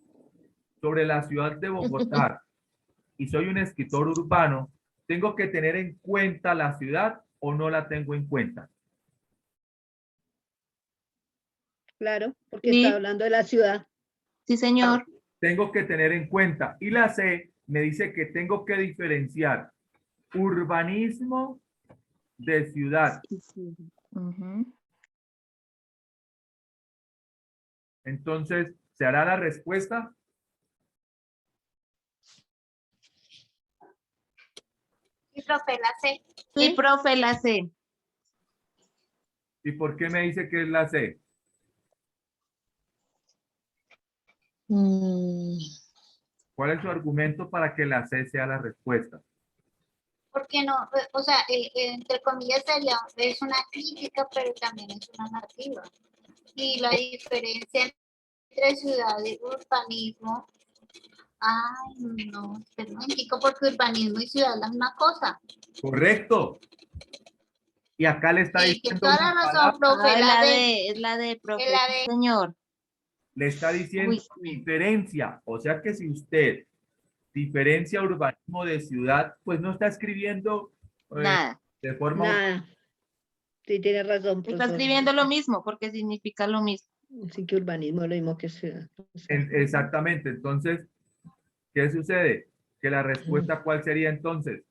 sobre la ciudad de Bogotá y soy un escritor urbano, ¿tengo que tener en cuenta la ciudad o no la tengo en cuenta? Claro, porque Sí. está hablando de la ciudad. Sí, señor. Tengo que tener en cuenta. Y la C me dice que tengo que diferenciar urbanismo de ciudad. Ujú. Entonces, ¿se hará la respuesta? Y profe, la C. Sí, profe, la C. ¿Y por qué me dice que es la C? ¿Cuál es su argumento para que la C sea la respuesta? Porque no, o sea, entre comillas sería, es una crítica, pero también es una narrativa. Y la diferencia entre ciudad y urbanismo, ay, no, espera un momentico, porque urbanismo y ciudad es la misma cosa. Correcto. Y acá le está Sí, diciendo toda una la razón, palabra, profe, Ah, la la D. D, es la D, profe. Es la Sí, D. señor. le está diciendo Uy, sí. diferencia. O sea que si usted diferencia urbanismo de ciudad, pues no está escribiendo Nada. de forma Nada. Sí, tiene razón, Está profesor. escribiendo lo mismo porque significa lo mismo. Sí, que urbanismo es lo mismo que ciudad. O sea, exactamente. Entonces, ¿qué sucede? Que la respuesta, ¿cuál sería entonces?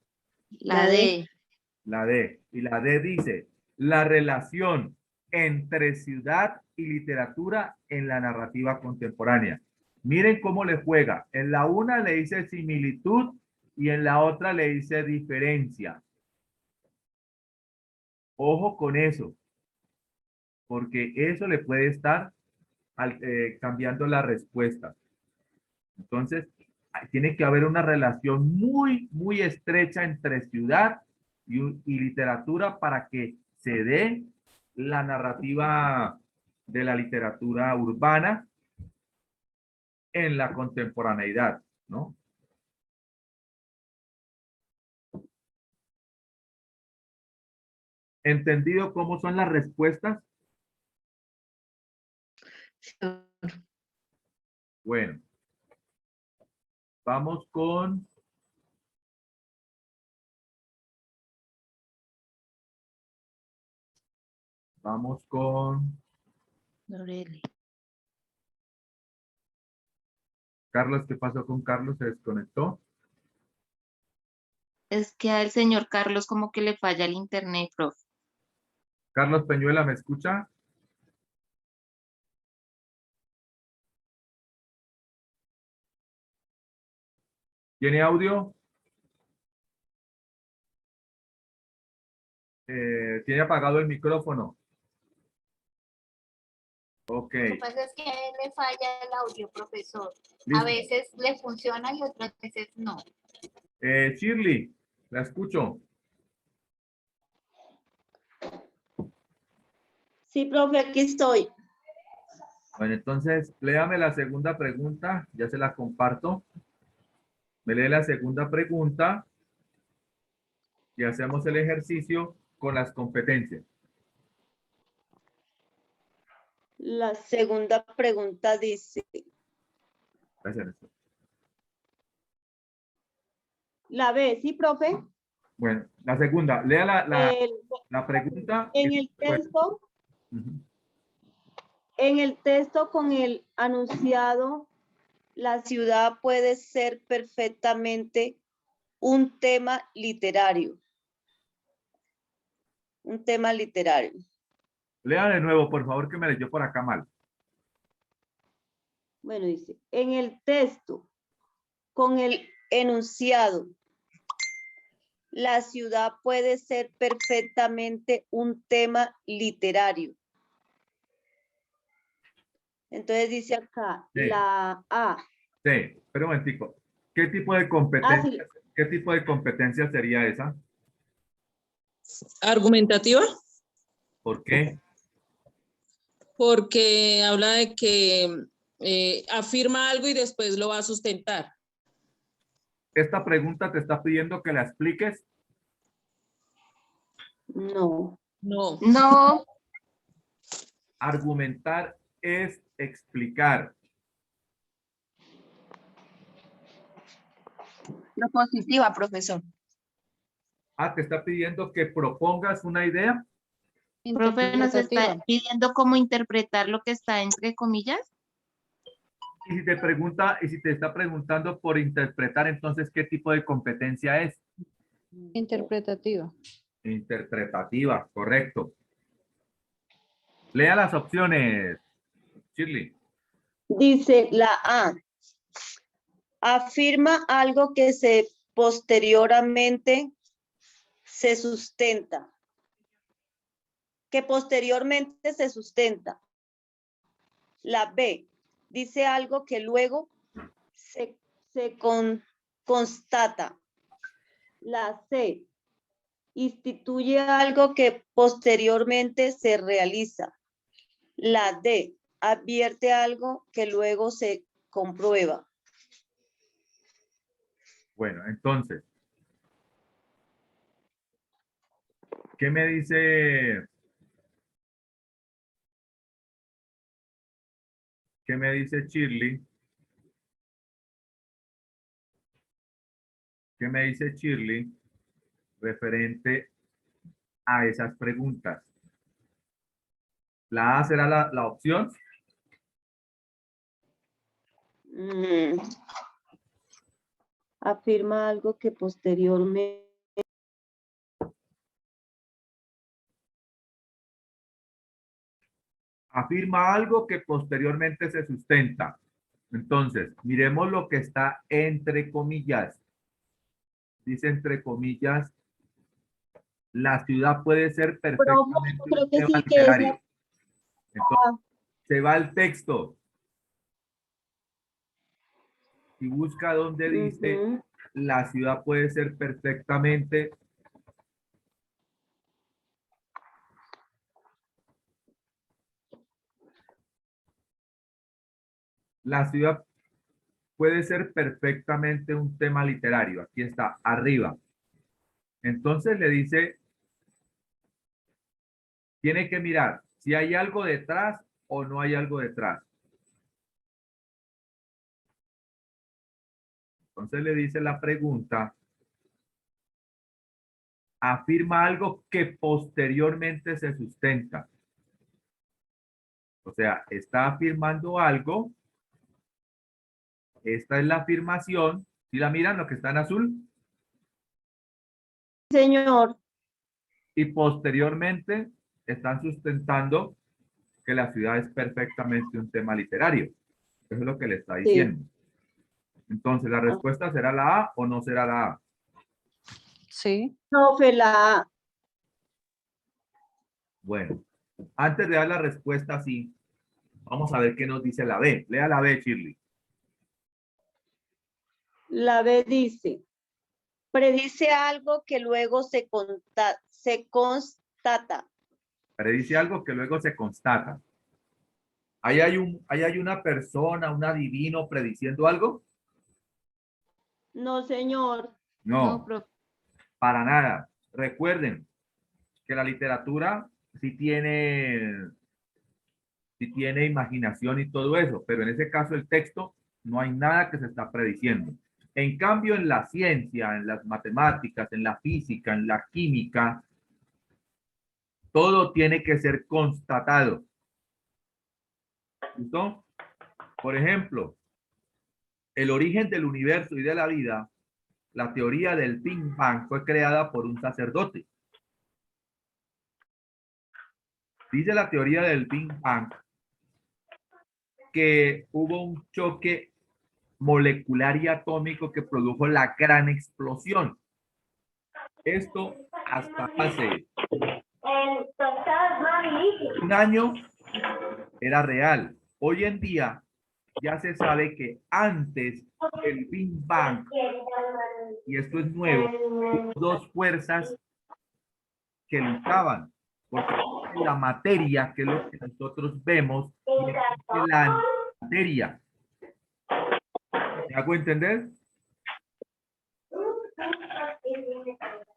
La La D. D. La D. Y la D dice, la relación entre ciudad y literatura en la narrativa contemporánea. Miren cómo le juega. En la una le dice similitud y en la otra le dice diferencia. Ojo con eso, porque eso le puede estar cambiando la respuesta. Entonces, tiene que haber una relación muy estrecha entre ciudad y literatura para que se dé la narrativa de la literatura urbana en la contemporaneidad, ¿no? ¿Entendido cómo son las respuestas? Bueno. Vamos con... Vamos con... Loreli. Carlos, ¿qué pasó con Carlos? ¿Se desconectó? Es que al señor Carlos como que le falla el internet, profe. Carlos Peñuela, ¿me escucha? ¿Tiene audio? Tiene apagado el micrófono. Ok. Lo que pasa es que a él le falla el audio, profesor. Listo. A veces le funciona y otras veces no. Shirley, la escucho. Sí, profe, aquí estoy. Bueno, entonces, léame la segunda pregunta. Ya se la comparto. Me lee la segunda pregunta y hacemos el ejercicio con las competencias. La segunda pregunta dice, Gracias. ¿la ve? ¿Sí, profe? Bueno, la segunda, lea El- la pregunta. en el texto, en el texto con el anunciado, la ciudad puede ser perfectamente un tema literario. Un tema literario. Lea de nuevo, por favor, que me leyó por acá mal. Bueno, dice, en el texto con el enunciado, la ciudad puede ser perfectamente un tema literario. Entonces dice acá, Sí. la A. Sí, pero un momentico. ¿Qué tipo de competencia, qué tipo de competencia sería esa? Argumentativa, ¿Por qué? porque habla de que afirma algo y después lo va a sustentar. Esta pregunta te está pidiendo que la expliques. No. No. No. Argumentar es explicar. Propositiva, profesor. Ah, te está pidiendo que propongas una idea. Profe, nos está pidiendo cómo interpretar lo que está entre comillas. Y si te pregunta, y si te está preguntando por interpretar, entonces, ¿qué tipo de competencia es? Interpretativa. Interpretativa, correcto. Lea las opciones, Shirley. Dice la A. Afirma algo que se posteriormente se sustenta. Que posteriormente se sustenta. La B. Dice algo que luego se constata. La C. Instituye algo que posteriormente se realiza. La D. Advierte algo que luego se comprueba. Bueno, entonces, ¿qué me dice? ¿Qué me dice Shirley? ¿Qué me dice Shirley referente a esas preguntas? ¿La A será la opción? Afirma algo que posteriormente Afirma algo que posteriormente se sustenta. Entonces, miremos lo que está entre comillas. Dice entre comillas, la ciudad puede ser perfectamente creo un que tema sí que es la- literario. Entonces, se va al texto y busca donde dice, la ciudad puede ser perfectamente la ciudad puede ser perfectamente un tema literario. Aquí está, arriba. Entonces le dice tiene que mirar si hay algo detrás o no hay algo detrás. Entonces le dice la pregunta, afirma algo que posteriormente se sustenta. O sea, está afirmando algo. Esta es la afirmación. ¿Sí la miran lo que está en azul? Señor. Y posteriormente están sustentando que la ciudad es perfectamente un tema literario. Eso es lo que le está diciendo. Entonces, ¿la respuesta será la A o no será la A? Sí. No, fue la A. Bueno, antes de dar la respuesta sí, vamos a ver qué nos dice la B. Lea la B, Shirley. La B dice, predice algo que luego se constata. Predice algo que luego se constata. ¿Ahí hay una persona, un adivino prediciendo algo? No, señor. No, para nada. Recuerden que la literatura sí tiene imaginación y todo eso, pero en ese caso el texto no hay nada que se está prediciendo. En cambio, en la ciencia, en las matemáticas, en la física, en la química, todo tiene que ser constatado. ¿Listo? Por ejemplo, el origen del universo y de la vida, la teoría del Big Bang fue creada por un sacerdote. Dice la teoría del Big Bang que hubo un choque molecular y atómico que produjo la gran explosión. Esto hasta hace un año era real. Hoy en día ya se sabe que antes del Big Bang, y esto es nuevo, hubo dos fuerzas que luchaban, porque la materia, que es lo que nosotros vemos, y existe la materia. ¿Me hago entender?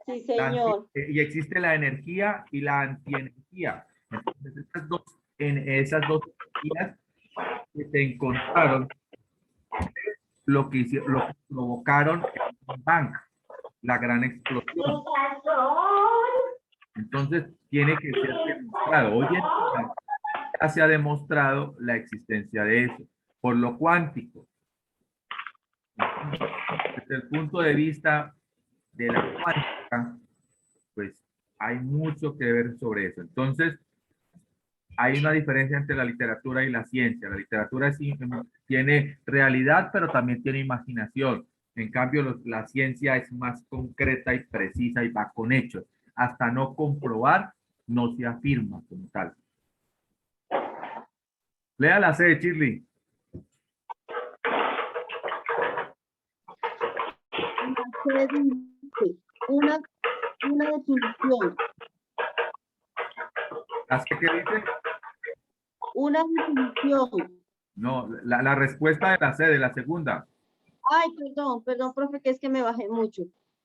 Sí, señor. Y existe la energía y la antienergía. Entonces, esas dos energías que se encontraron, lo que provocaron el Big Bang, la gran explosión. Entonces, tiene que ser demostrado. Hoy en día ya se ha demostrado la existencia de eso, por lo cuántico. Desde el punto de vista de la cuántica, pues hay mucho que ver sobre eso. Entonces, hay una diferencia entre la literatura y la ciencia. La literatura sí tiene realidad, pero también tiene imaginación. En cambio, la ciencia es más concreta y precisa y va con hechos. Hasta no comprobar, no se afirma como tal. Lea la C, Shirley. Una definición. ¿La C qué dice? Una definición. No, la respuesta de la C, de la segunda. Ay, perdón, profe, que es que me bajé mucho.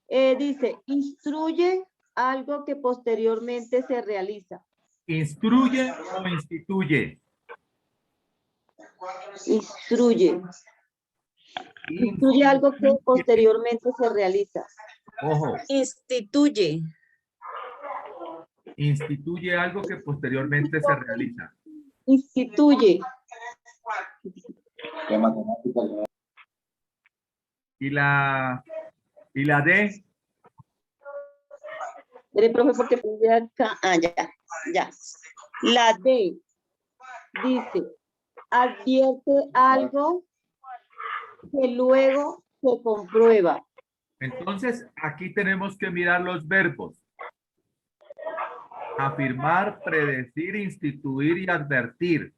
Dice, instruye algo que posteriormente se realiza. ¿Instruye o instituye? Instruye. Instruye algo que posteriormente se realiza. Ojo. Instituye. Instituye algo que posteriormente se realiza. Instituye. ¿Y la D? Mire, profe, porque puse acá. Ah, ya. La D dice, advierte algo que luego se comprueba. Entonces, aquí tenemos que mirar los verbos. Afirmar, predecir, instituir y advertir.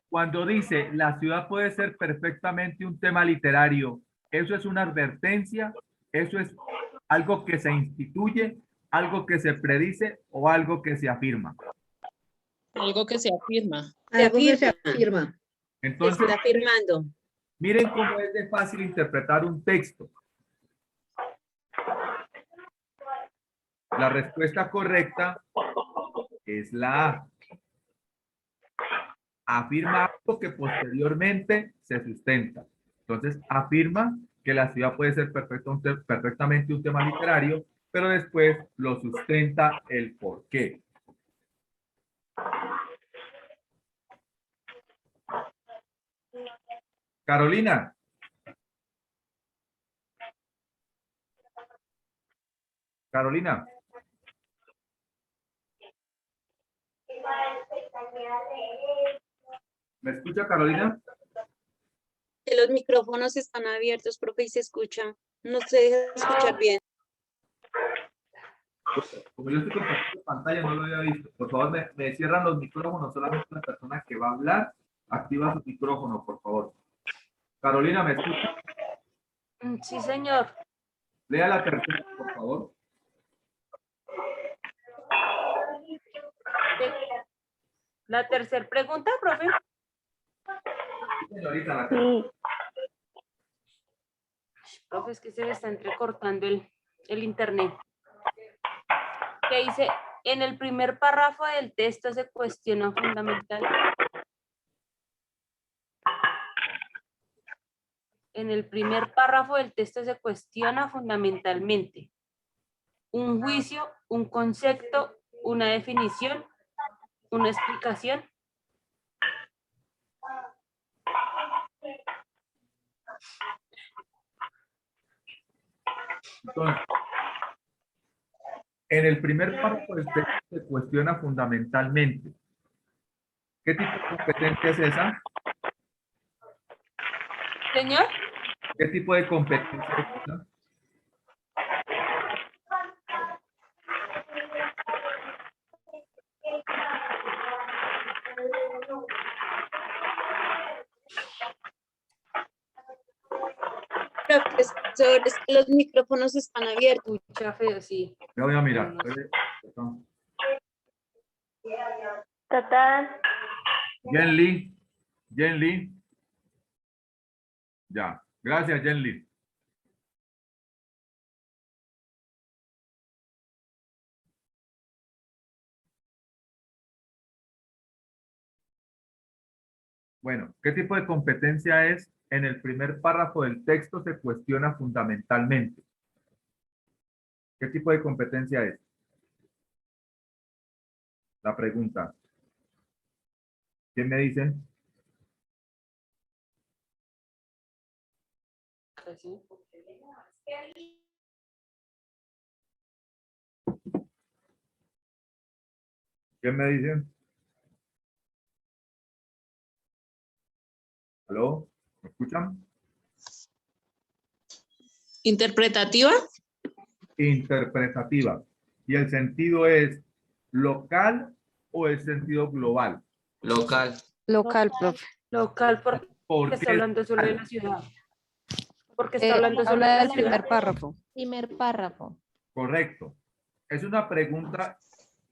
Cuando dice, la ciudad puede ser perfectamente un tema literario, ¿eso es una advertencia? ¿Eso es algo que se instituye, algo que se predice o algo que se afirma? Algo que se afirma. Algo que se afirma. Entonces, está afirmando. Miren cómo es de fácil interpretar un texto. La respuesta correcta es la A. Afirma algo que posteriormente se sustenta. Entonces, afirma que la ciudad puede ser perfectamente un tema literario, pero después lo sustenta el por qué. Carolina. Carolina. ¿Me escucha, Carolina? Que los micrófonos están abiertos, profe, y se escucha. No se deja escuchar bien. Como yo estoy compartiendo pantalla, no lo había visto. Por favor, me cierran los micrófonos. Solamente la persona que va a hablar activa su micrófono, por favor. Carolina, ¿me escucha? Sí, señor. Lea la tercera, por favor. La tercera pregunta, profe. Señorita, la Profe, es que se me está entrecortando el internet. Que dice, en el primer párrafo del texto se cuestiona fundamental. En el primer párrafo del texto se cuestiona fundamentalmente un juicio, un concepto, una definición, una explicación. Entonces, en el primer párrafo del texto se cuestiona fundamentalmente. ¿Qué tipo de competencia es esa? Señor. ¿Qué tipo de competencia es esa? Profesor, es que los micrófonos están abiertos. Mucha feo, sí. Ya voy a mirar. Tatán. Jenly. Ya. Gracias, Jenly. Bueno, ¿qué tipo de competencia es? En el primer párrafo del texto se cuestiona fundamentalmente. ¿Qué tipo de competencia es? La pregunta. ¿Quién me dice? ¿Quién me dice? ¿Aló? ¿Me escuchan? ¿Interpretativa? Interpretativa. ¿Y el sentido es local o el sentido global? Local. Local, profe. Local, porque ¿Por está qué? hablando solo de la ciudad. Porque está hablando solo de Habla la del ciudad. primer párrafo. Primer párrafo. Correcto. Es una pregunta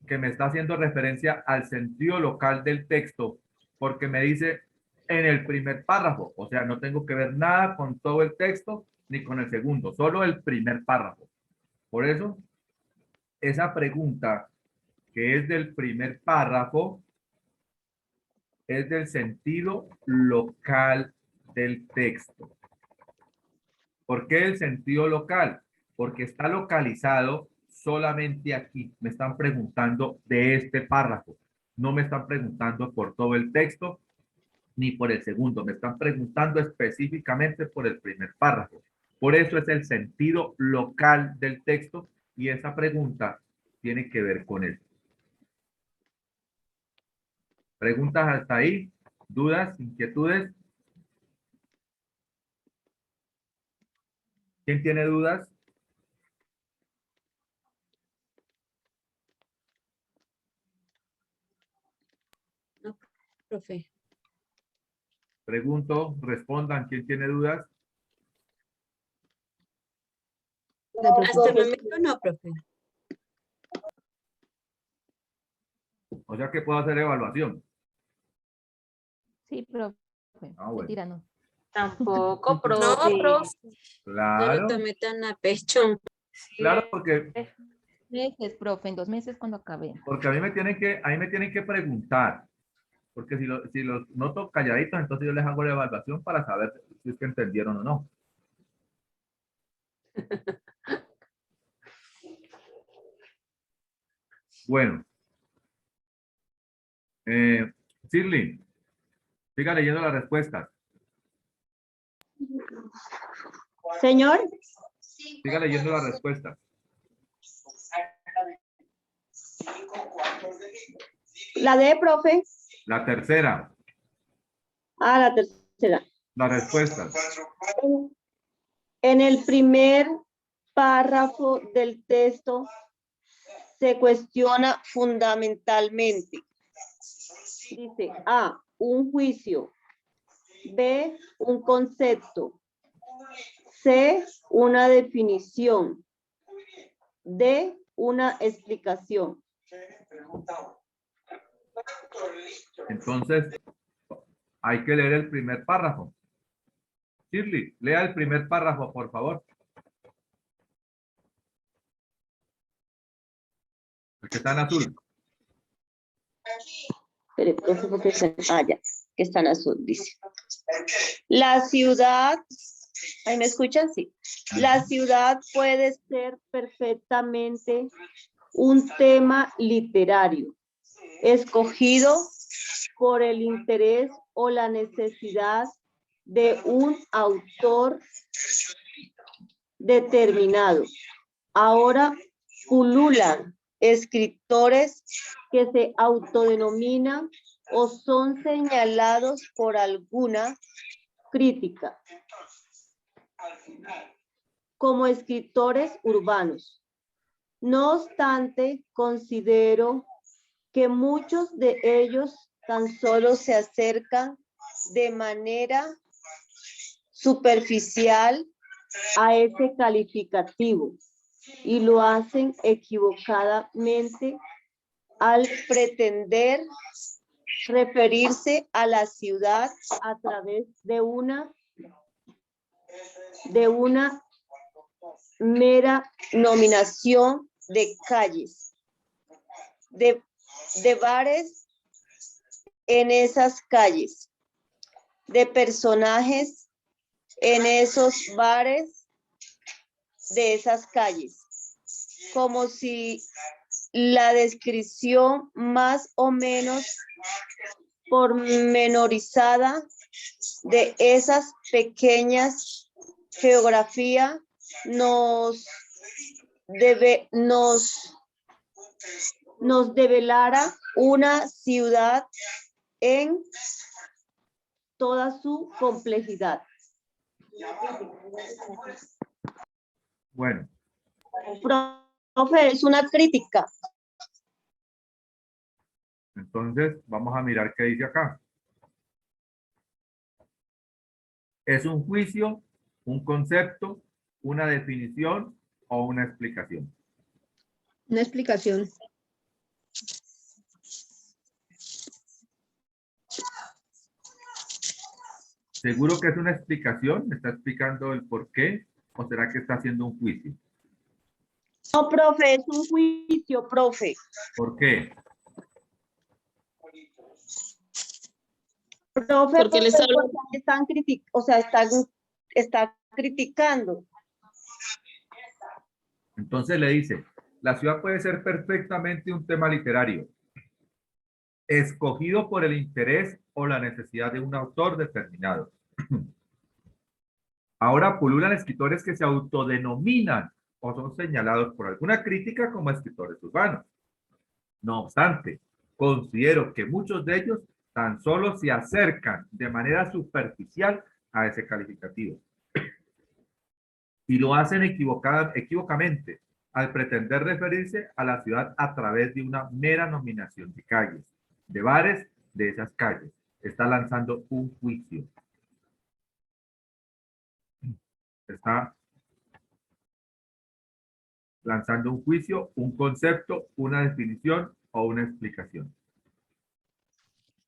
que me está haciendo referencia al sentido local del texto, porque me dice en el primer párrafo, o sea, no tengo que ver nada con todo el texto ni con el segundo, solo el primer párrafo. Por eso, esa pregunta que es del primer párrafo es del sentido local del texto. ¿Por qué el sentido local? Porque está localizado solamente aquí. Me están preguntando de este párrafo. No me están preguntando por todo el texto ni por el segundo. Me están preguntando específicamente por el primer párrafo. Por eso es el sentido local del texto y esa pregunta tiene que ver con eso. ¿Preguntas hasta ahí? ¿Dudas? ¿Inquietudes? ¿Quién tiene dudas? No, profe. Pregunto, respondan. ¿Quién tiene dudas? Hasta el momento no, profe. O sea que puedo hacer evaluación. Sí, profe. Ah, bueno. Mentira, no. Tampoco, profe. No, profe. No Claro. lo tomé tan a pecho. Claro, porque meses, profe, en 2 meses cuando acabe. Porque a mí me tienen que preguntar. Porque si los noto calladitos, entonces yo les hago la evaluación para saber si es que entendieron o no. Bueno. Shirley, siga leyendo las respuestas. Señor, Siga leyendo las respuestas. la D, profe. La tercera, Ah, la tercera. las respuestas. En el primer párrafo del texto se cuestiona fundamentalmente. Dice A, un juicio. B, un concepto. C, una definición. D, una explicación. Entonces, hay que leer el primer párrafo. Shirley, lea el primer párrafo, por favor. El que está en azul. Espere, profe, porque ya, que está en azul, dice. La ciudad, ¿ahí me escuchan? Sí. La ciudad puede ser perfectamente un tema literario, escogido por el interés o la necesidad de un autor determinado. Ahora pululan escritores que se autodenominan o son señalados por alguna crítica como escritores urbanos. No obstante, considero que muchos de ellos tan solo se acercan de manera superficial a ese calificativo y lo hacen equivocadamente al pretender referirse a la ciudad a través de una mera nominación de calles, de bares en esas calles, de personajes en esos bares de esas calles, como si la descripción más o menos pormenorizada de esas pequeñas geografías nos develara una ciudad en toda su complejidad. Bueno. Profe, es una crítica. Entonces, vamos a mirar qué dice acá. ¿Es un juicio, un concepto, una definición o una explicación? Una explicación. ¿Seguro que es una explicación? ¿Me está explicando el por qué? ¿O será que está haciendo un juicio? No, profe, es un juicio, profe. ¿Por qué? Profe, Porque le está está criticando. Entonces le dice, la ciudad puede ser perfectamente un tema literario, escogido por el interés o la necesidad de un autor determinado. Ahora pululan escritores que se autodenominan o son señalados por alguna crítica como escritores urbanos. No obstante, considero que muchos de ellos tan solo se acercan de manera superficial a ese calificativo. Y lo hacen equivocamente al pretender referirse a la ciudad a través de una mera nominación de calles, de bares de esas calles. Está lanzando un juicio. Está lanzando un juicio, un concepto, una definición o una explicación.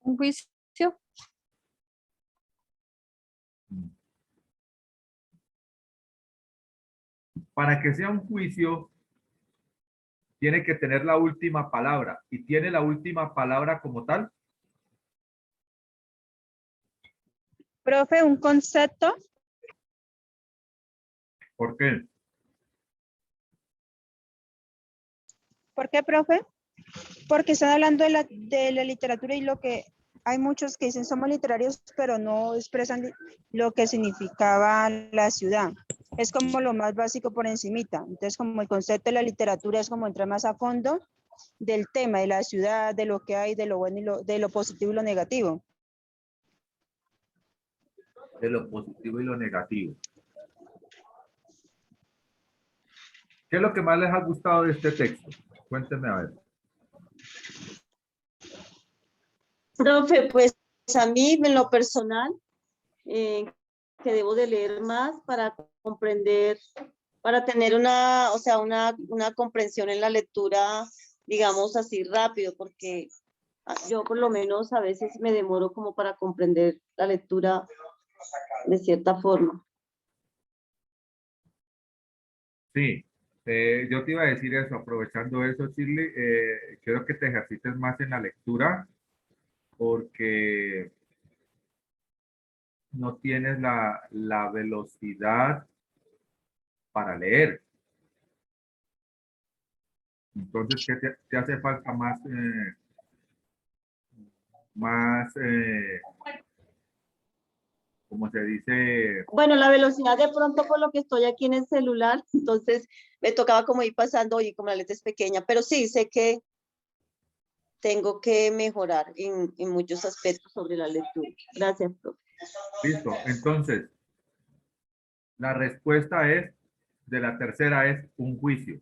Un juicio. Para que sea un juicio, tiene que tener la última palabra. ¿Y tiene la última palabra como tal? Profe, un concepto. ¿Por qué? ¿Por qué, profe? Porque están hablando de la literatura y lo que hay muchos que dicen somos literarios, pero no expresan lo que significaba la ciudad. Es como lo más básico por encimita. Entonces, como el concepto de la literatura es como entrar más a fondo del tema, de la ciudad, de lo que hay, de lo bueno y de lo positivo y lo negativo. De lo positivo y lo negativo. ¿Qué es lo que más les ha gustado de este texto? Cuéntenme a ver. Profe, pues a mí en lo personal, que debo de leer más para comprender, para tener una comprensión en la lectura, digamos así rápido, porque yo por lo menos a veces me demoro como para comprender la lectura de cierta forma. Sí, yo te iba a decir eso, aprovechando eso, Shirley, quiero que te ejercites más en la lectura porque no tienes la velocidad para leer. Entonces, ¿qué te hace falta más, como se dice? Bueno, la velocidad de pronto por lo que estoy aquí en el celular, entonces me tocaba como ir pasando y como la letra es pequeña, pero sí, sé que tengo que mejorar en muchos aspectos sobre la lectura. Gracias, profe. Listo. Entonces, la respuesta de la tercera es un juicio.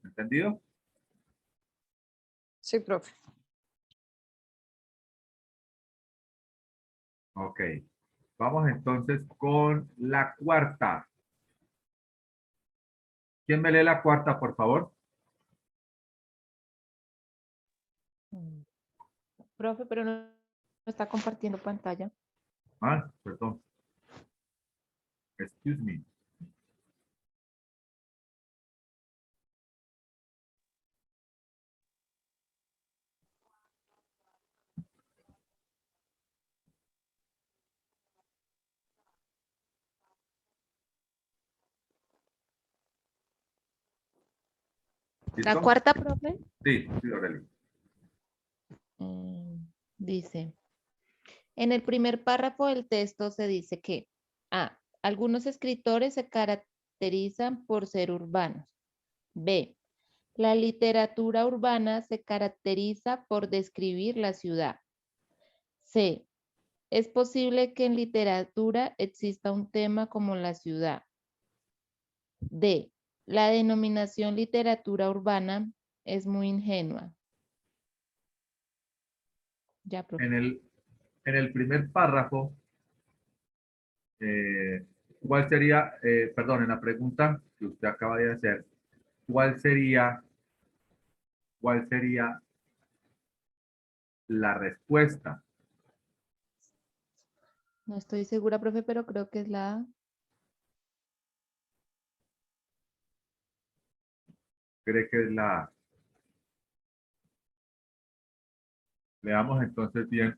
¿Entendido? Sí, profe. Ok. Vamos entonces con la cuarta. ¿Quién me lee la cuarta, por favor? Profe, pero no está compartiendo pantalla. Ah, perdón. Excuse me. La ¿Listo? cuarta, profe. Sí, sí, Aurelio. Dice, en el primer párrafo del texto se dice que A. Algunos escritores se caracterizan por ser urbanos. B. La literatura urbana se caracteriza por describir la ciudad. C. Es posible que en literatura exista un tema como la ciudad. D. La denominación literatura urbana es muy ingenua. Ya, profe. En el primer párrafo, ¿cuál sería, perdón, en la pregunta que usted acaba de hacer, cuál sería la respuesta? No estoy segura, profe, pero creo que es la A. ¿Cree que es la A? Leamos entonces bien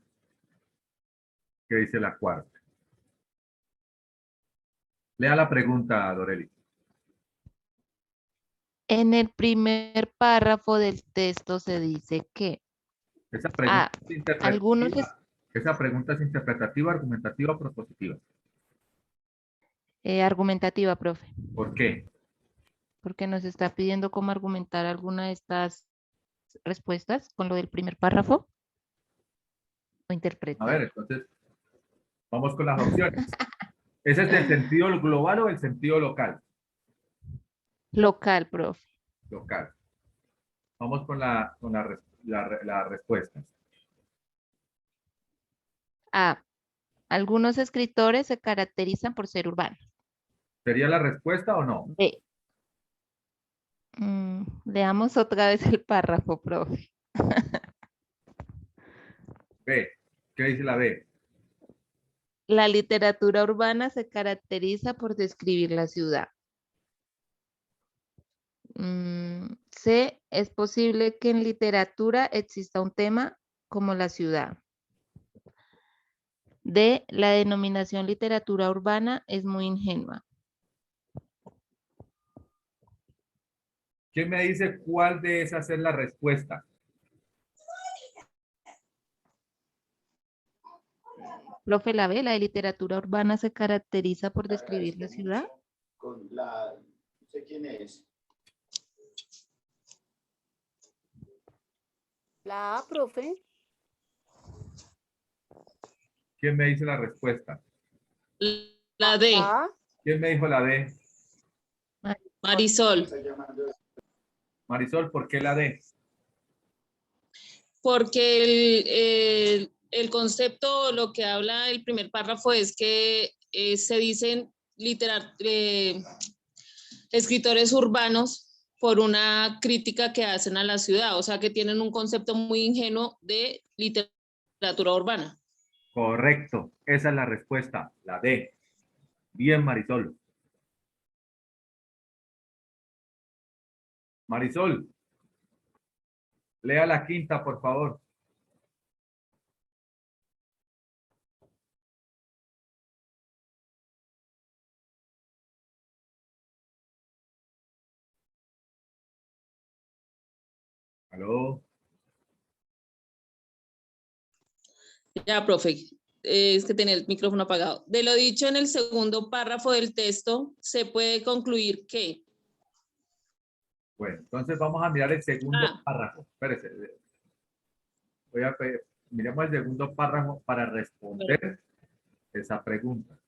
qué dice la cuarta. Lea la pregunta, Doreli. En el primer párrafo del texto se dice que Esa pregunta es algunos interpretativa. Esa pregunta es interpretativa, argumentativa o propositiva. Argumentativa, profe. ¿Por qué? Porque nos está pidiendo cómo argumentar alguna de estas respuestas con lo del primer párrafo. O interpretar. A ver, entonces, vamos con las opciones. ¿Ese es del sentido global o del sentido local? Local, profe. Local. Vamos con la respuesta. A. Algunos escritores se caracterizan por ser urbanos. ¿Sería la respuesta o no? B. Leamos otra vez el párrafo, profe. B. ¿Qué dice la B? La literatura urbana se caracteriza por describir la ciudad. C, es posible que en literatura exista un tema como la ciudad. D, la denominación literatura urbana es muy ingenua. ¿Quién me dice cuál de esas es la respuesta? Profe, la B, la de literatura urbana se caracteriza por describir la ciudad. Con la, no sé quién es. La A, profe. ¿Quién me dice la respuesta? La D. La A. ¿Quién me dijo la D? Marisol. Marisol, ¿por qué la D? Porque el concepto, lo que habla el primer párrafo es que se dicen escritores urbanos por una crítica que hacen a la ciudad, o sea que tienen un concepto muy ingenuo de literatura urbana. Correcto, esa es la respuesta, la D. Bien, Marisol. Marisol, lea la quinta, por favor. ¿Aló? Ya, profe, es que tenía el micrófono apagado. De lo dicho en el segundo párrafo del texto, se puede concluir que... Bueno, entonces vamos a mirar el segundo párrafo. Espérese. Miremos el segundo párrafo para responder esa pregunta.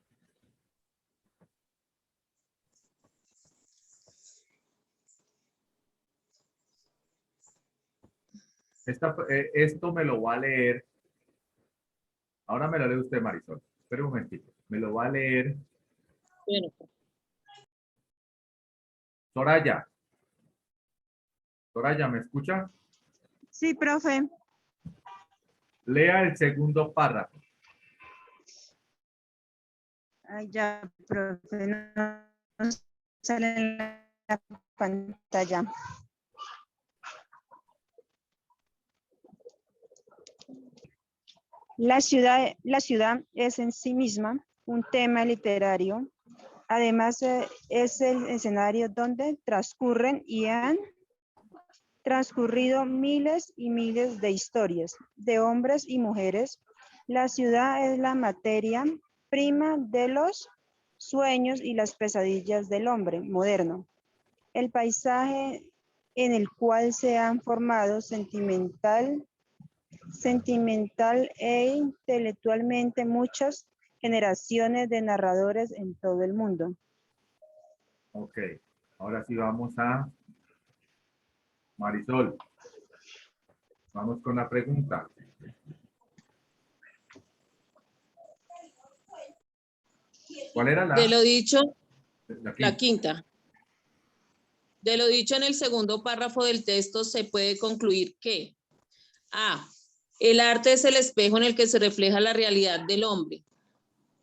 Esto me lo va a leer. Ahora me lo lee usted, Marisol. Espera un momentito. Me lo va a leer. Bueno. Soraya. Soraya, ¿me escucha? Sí, profe. Lea el segundo párrafo. Ay, ya, profe, no sale en la pantalla. La ciudad es en sí misma un tema literario. Además, es el escenario donde transcurren y han transcurrido miles y miles de historias de hombres y mujeres. La ciudad es la materia prima de los sueños y las pesadillas del hombre moderno. El paisaje en el cual se han formado sentimental e intelectualmente muchas generaciones de narradores en todo el mundo. Ok, ahora sí vamos a Marisol. Vamos con la pregunta. ¿Cuál era la? De lo dicho, la quinta. De lo dicho en el segundo párrafo del texto se puede concluir que A. El arte es el espejo en el que se refleja la realidad del hombre.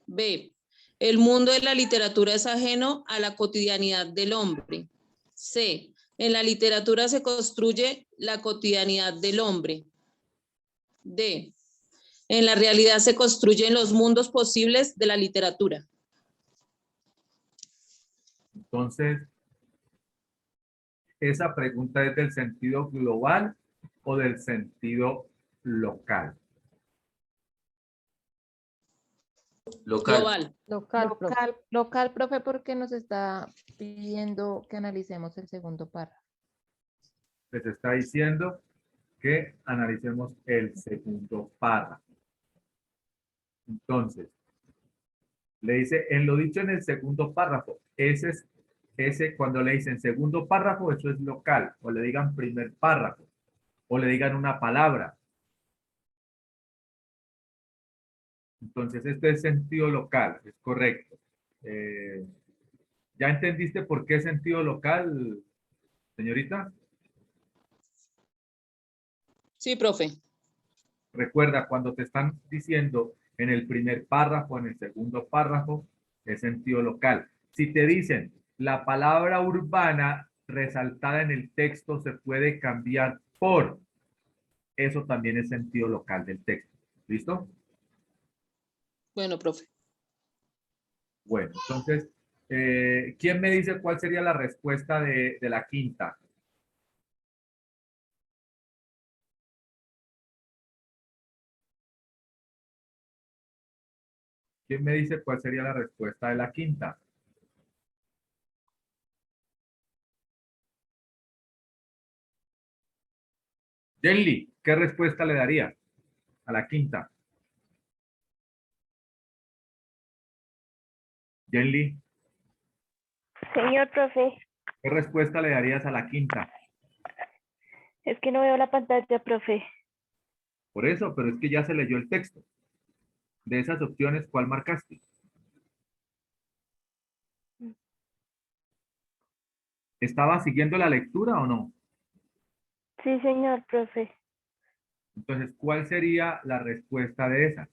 B. El mundo de la literatura es ajeno a la cotidianidad del hombre. C. En la literatura se construye la cotidianidad del hombre. D. En la realidad se construyen los mundos posibles de la literatura. Entonces, ¿esa pregunta es del sentido global o del sentido local? Local. Local, profe, porque nos está pidiendo que analicemos el segundo párrafo. Les está diciendo que analicemos el segundo párrafo. Entonces, le dice, en lo dicho en el segundo párrafo, ese cuando le dicen segundo párrafo, eso es local, o le digan primer párrafo, o le digan una palabra. Entonces, este es sentido local, es correcto. ¿Ya entendiste por qué sentido local, señorita? Sí, profe. Recuerda, cuando te están diciendo en el primer párrafo, en el segundo párrafo, es sentido local. Si te dicen la palabra urbana, resaltada en el texto se puede cambiar por. Eso también es sentido local del texto. ¿Listo? Bueno, profe. Bueno, entonces, ¿quién me dice cuál sería la respuesta de la quinta? ¿Quién me dice cuál sería la respuesta de la quinta? Jenly, ¿qué respuesta le daría a la quinta? Jenly, Señor profe, ¿qué respuesta le darías a la quinta? es que no veo la pantalla, profe. Por eso, pero es que ya se leyó el texto. De esas opciones, ¿cuál marcaste? ¿Estaba siguiendo la lectura o no? Sí, señor profe. Entonces, ¿cuál sería la respuesta de esa?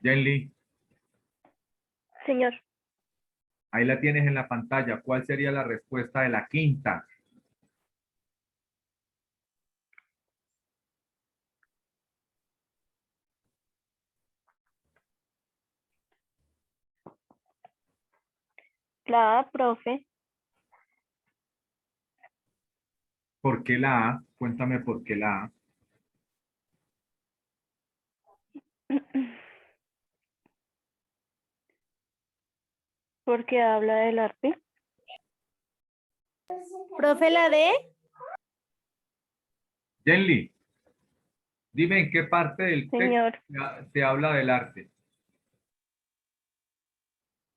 Jenly, Señor, ahí la tienes en la pantalla. ¿Cuál sería la respuesta de la quinta? la A, profe. ¿Por qué la A? Cuéntame por qué la A. Porque habla del arte. Profe, la D. Jenly, dime en qué parte del texto Señor, se habla del arte.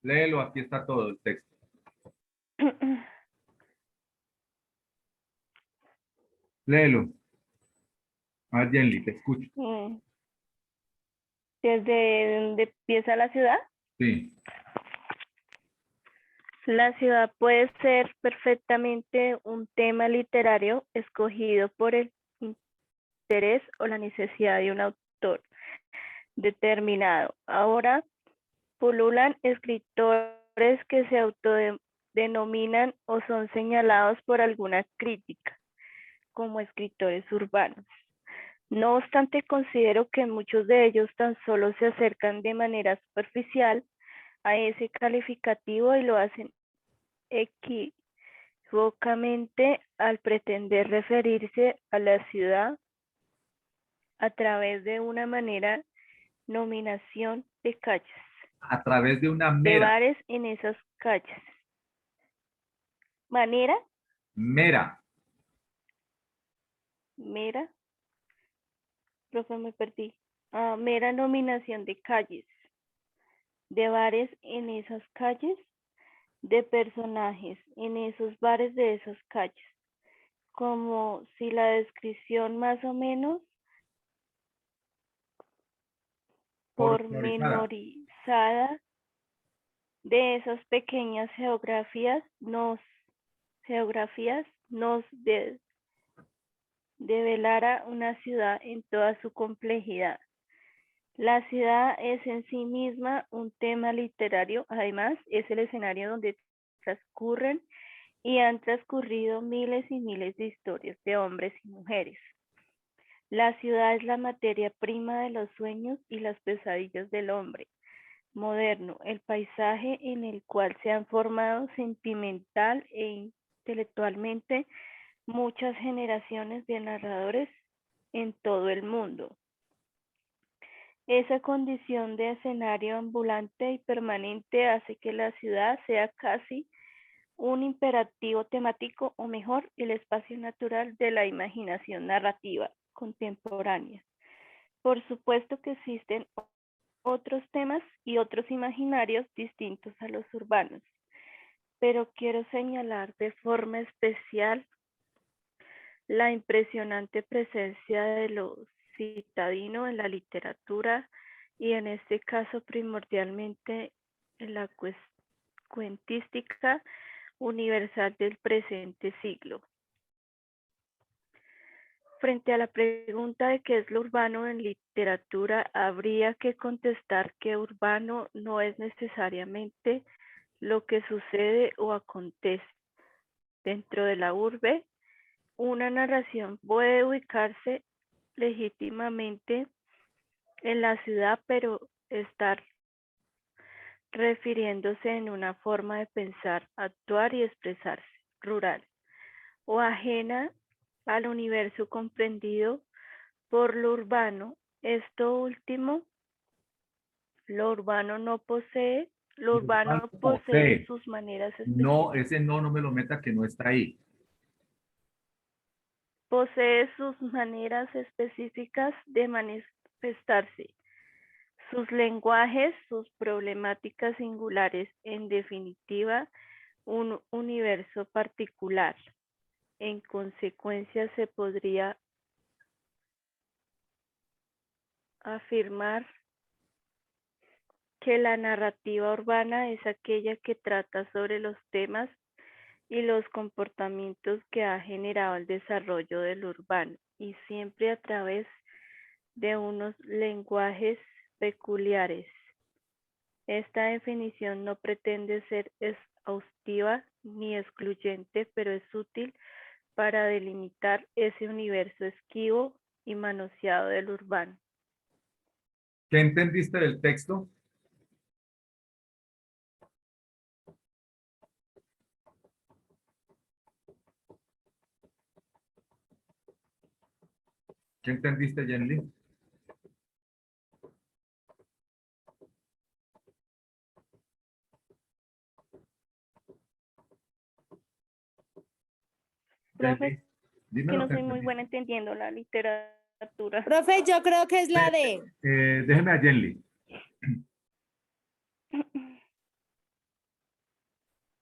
Léelo, aquí está todo el texto. Léelo. A ver, Jenly, te escucho. ¿desde dónde empieza la ciudad? Sí. La ciudad puede ser perfectamente un tema literario escogido por el interés o la necesidad de un autor determinado. Ahora pululan escritores que se autodenominan o son señalados por alguna crítica como escritores urbanos. No obstante, considero que muchos de ellos tan solo se acercan de manera superficial a ese calificativo y lo hacen equivocamente al pretender referirse a la ciudad a través de una manera nominación de calles, A través de una de mera. bares en esas calles. ¿Manera? Mera. Mera. Profe, me perdí. Mera nominación de calles, de bares en esas calles, de personajes en esos bares de esas calles, como si la descripción más o menos pormenorizada de esas pequeñas geografías nos develara una ciudad en toda su complejidad. La ciudad es en sí misma un tema literario, además es el escenario donde transcurren y han transcurrido miles y miles de historias de hombres y mujeres. La ciudad es la materia prima de los sueños y las pesadillas del hombre moderno, el paisaje en el cual se han formado sentimental e intelectualmente muchas generaciones de narradores en todo el mundo. Esa condición de escenario ambulante y permanente hace que la ciudad sea casi un imperativo temático, o mejor, el espacio natural de la imaginación narrativa contemporánea. Por supuesto que existen otros temas y otros imaginarios distintos a los urbanos, pero quiero señalar de forma especial la impresionante presencia de lo citadino en la literatura y en este caso primordialmente en la cuentística universal del presente siglo. Frente a la pregunta de qué es lo urbano en literatura, habría que contestar que urbano no es necesariamente lo que sucede o acontece. Dentro de la urbe, una narración puede ubicarse legítimamente en la ciudad, pero estar refiriéndose en una forma de pensar, actuar y expresarse, rural, o ajena al universo comprendido por lo urbano. Esto último, lo urbano posee Posee. sus maneras No, específicas. ese no me lo meta que no está ahí. Posee sus maneras específicas de manifestarse, sus lenguajes, sus problemáticas singulares, en definitiva, un universo particular. En consecuencia, se podría afirmar que la narrativa urbana es aquella que trata sobre los temas y los comportamientos que ha generado el desarrollo del urbano, y siempre a través de unos lenguajes peculiares. Esta definición no pretende ser exhaustiva ni excluyente, pero es útil para delimitar ese universo esquivo y manoseado del urbano. ¿Qué entendiste del texto? ¿Qué entendiste, Jenny? Profe, Jenny, dime que lo no que soy muy entendiste. buena entendiendo la literatura. Profe, yo creo que es la de... Déjeme a Jenny.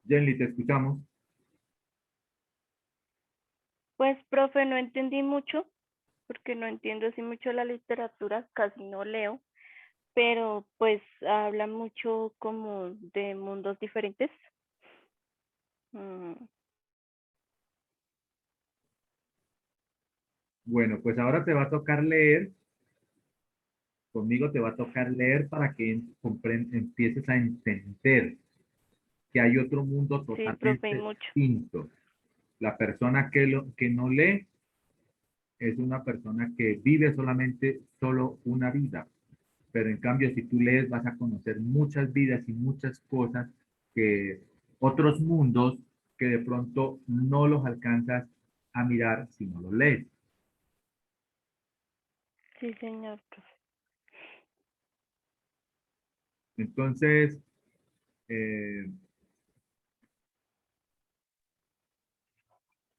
Jenny, te escuchamos. Pues, profe, no entendí mucho, porque no entiendo así mucho la literatura, casi no leo, pero pues habla mucho como de mundos diferentes. Bueno, pues ahora te va a tocar leer. Conmigo te va a tocar leer para que empieces a entender que hay otro mundo Sí, profe, totalmente mucho. distinto. La persona que no lee es una persona que vive solo una vida. Pero en cambio, si tú lees, vas a conocer muchas vidas y muchas cosas que otros mundos que de pronto no los alcanzas a mirar si no los lees. Sí, señor, profe. Entonces,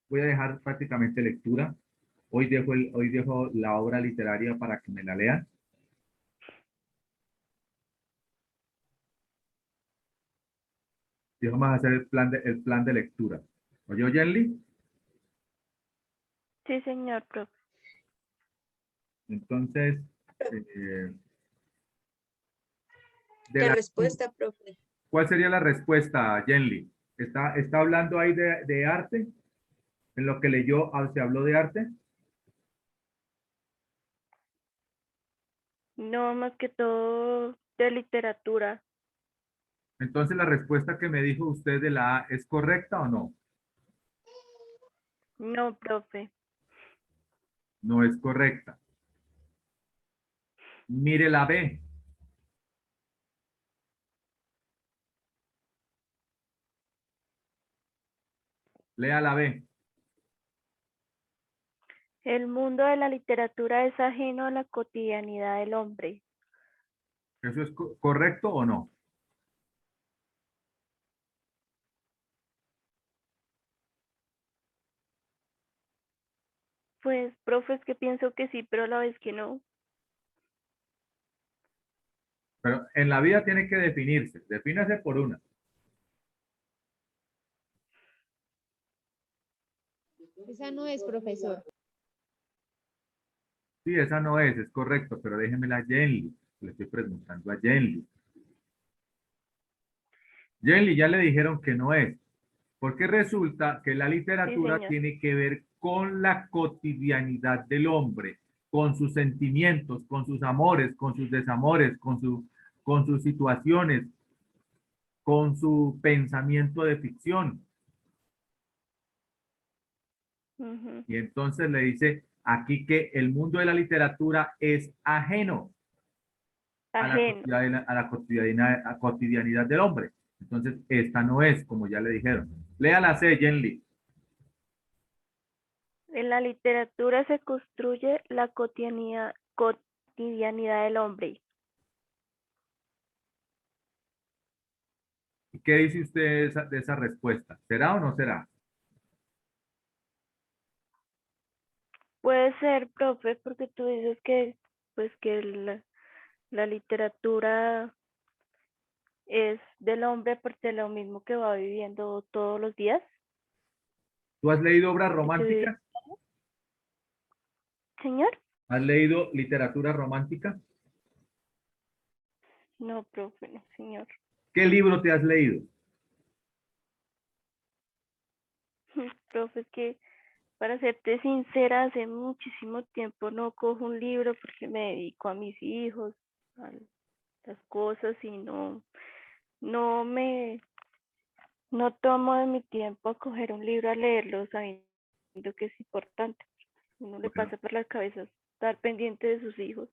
voy a dejar prácticamente lectura. Hoy dejo la obra literaria para que me la lean. Y vamos a hacer el plan de lectura. ¿Oyó, Jenny? Sí, señor, profe. Entonces, La respuesta, profe. ¿cuál sería la respuesta, Jenny? ¿Está hablando ahí de arte? ¿En lo que leyó se habló de arte? No, más que todo de literatura. Entonces, ¿la respuesta que me dijo usted de la A es correcta o no? No, profe. No es correcta. Mire la B. Lea la B. El mundo de la literatura es ajeno a la cotidianidad del hombre. ¿Eso es correcto o no? Pues, profe, es que pienso que sí, pero a la vez que no. Pero en la vida tiene que definirse. Defínase por una. Esa no es, profesor. Sí, esa no es correcto, pero déjemela a Jenny. Le estoy preguntando a Jenny. Jenny, ya le dijeron que no es. Porque resulta que la literatura señor. tiene que ver con la cotidianidad del hombre, con sus sentimientos, con sus amores, con sus desamores, con sus situaciones, con su pensamiento de ficción. Ujú. Y entonces le dice aquí que el mundo de la literatura es ajeno Ajeno. a la cotidianidad del hombre. Entonces, esta no es, como ya le dijeron. Lea la C, Jenly. En la literatura se construye la cotidianidad del hombre. ¿Y qué dice usted de esa respuesta? ¿Será o no será? Puede ser, profe, porque tú dices que, pues, que la literatura es del hombre porque lo mismo que va viviendo todos los días. ¿Tú has leído obras Que románticas? Señor, ¿Has leído literatura romántica? no, profe, no, señor. ¿Qué libro te has leído? Profe, es que para serte sincera, hace muchísimo tiempo no cojo un libro porque me dedico a mis hijos, a las cosas y no tomo de mi tiempo a coger un libro a leerlo sabiendo que es importante. Uno le pasa por la cabeza estar pendiente de sus hijos.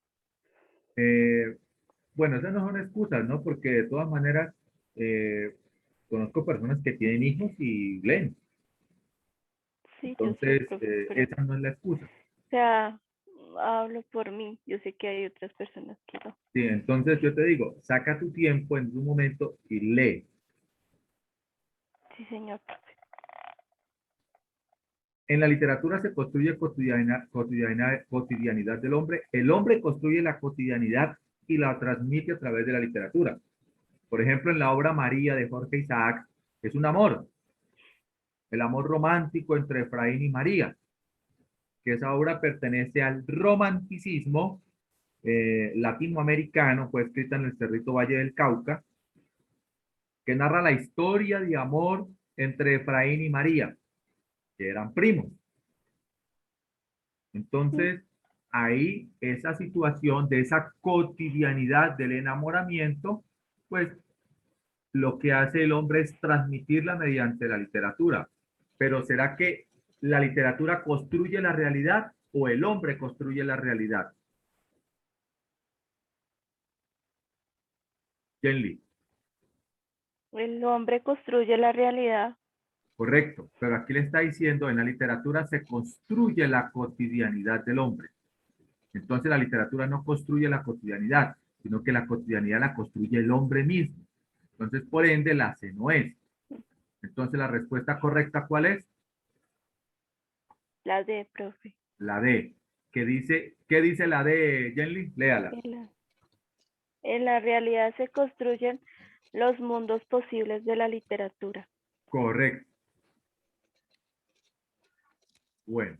Bueno, esas no son excusas, ¿no? Porque de todas maneras, conozco personas que tienen hijos y leen. Sí, yo sé, Entonces, profe, pero, esa no es la excusa. o sea, hablo por mí. Yo sé que hay otras personas que no. Sí, entonces yo te digo, saca tu tiempo en un momento y lee. Sí, señor, profe. En la literatura se construye cotidianidad del hombre. El hombre construye la cotidianidad y la transmite a través de la literatura. Por ejemplo, en la obra María de Jorge Isaac, es un amor. El amor romántico entre Efraín y María, que esa obra pertenece al romanticismo latinoamericano, fue escrita en el Cerrito Valle del Cauca, que narra la historia de amor entre Efraín y María, que eran primos. Entonces, ahí esa situación de esa cotidianidad del enamoramiento, pues lo que hace el hombre es transmitirla mediante la literatura. Pero ¿será que la literatura construye la realidad o el hombre construye la realidad? Jenly, El hombre construye la realidad. correcto. Pero aquí le está diciendo, en la literatura se construye la cotidianidad del hombre. Entonces la literatura no construye la cotidianidad, sino que la cotidianidad la construye el hombre mismo. Entonces, por ende, la C no es. Entonces, la respuesta correcta, ¿cuál es? La D, profe. La D. ¿Qué dice la D, Jenly? Léala. En la realidad se construyen los mundos posibles de la literatura. Correcto. Bueno.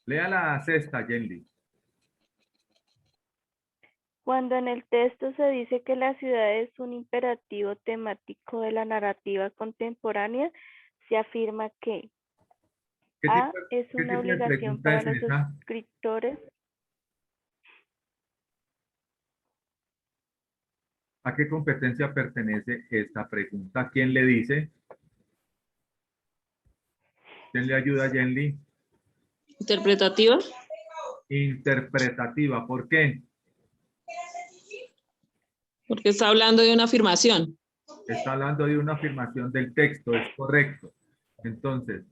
Lea la sexta, Jenly. Cuando en el texto se dice que la ciudad es un imperativo temático de la narrativa contemporánea, se afirma que A es ¿Qué una tipo de obligación pregunta para es los esa? escritores. ¿A qué competencia pertenece esta pregunta? ¿Quién le dice? ¿Quién le ayuda a Jenly? Interpretativa. Interpretativa. ¿Por qué? Porque está hablando de una afirmación. Está hablando de una afirmación del texto, es correcto. Entonces,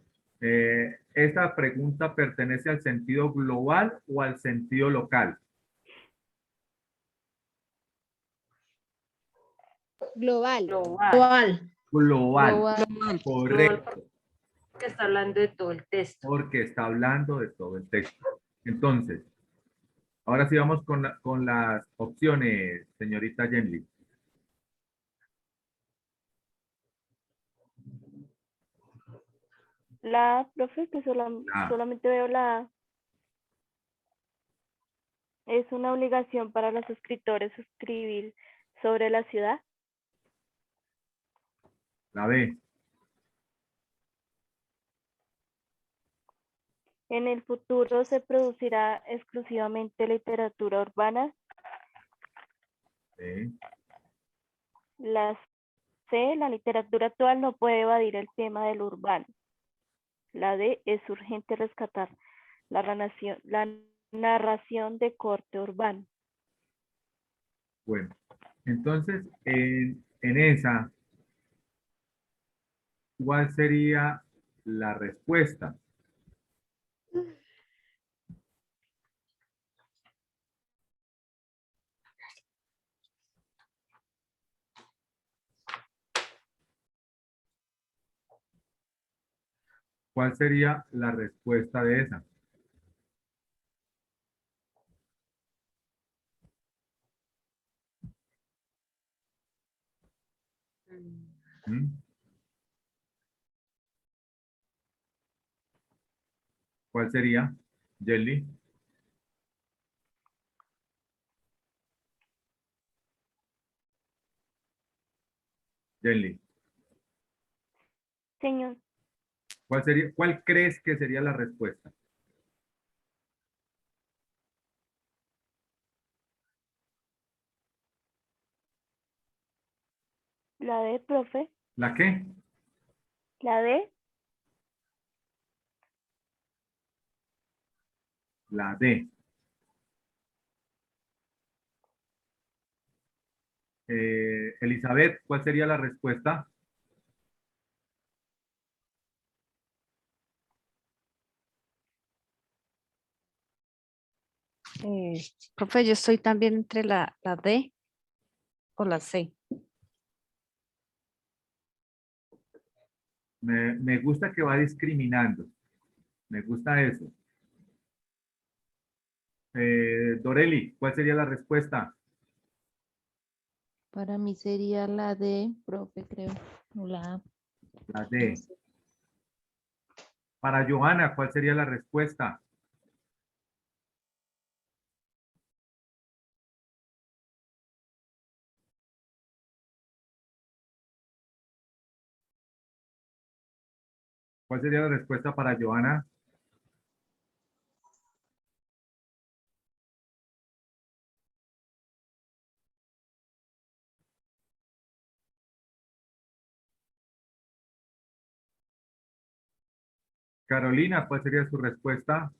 ¿esta pregunta pertenece al sentido global o al sentido local? Global. Global. Global. Correcto. Que está hablando de todo el texto. Porque está hablando de todo el texto. Entonces, ahora sí vamos con las opciones, señorita Jenly. La A, profe, que A. solamente veo la A. Es una obligación para los escritores escribir sobre la ciudad. La B. En el futuro se producirá exclusivamente literatura urbana. Sí. La C, la literatura actual no puede evadir el tema del urbano. La D, es urgente rescatar la narración de corte urbano. Bueno, entonces, en esa, ¿cuál sería la respuesta? ¿Cuál sería la respuesta de esa? ¿Mm? ¿Cuál sería, Jelly? Jelly, Señor, ¿cuál crees que sería la respuesta? la D, profe. ¿La qué? La D. La D. Elizabeth, ¿cuál sería la respuesta? Profe, yo estoy también entre la D o la C. Me gusta que va discriminando. Me gusta eso. Doreli, ¿cuál sería la respuesta? Para mí sería la D, profe, creo. O la A. La D. Para Johanna, ¿cuál sería la respuesta? ¿Cuál sería la respuesta para Johanna? Carolina, ¿cuál sería su respuesta?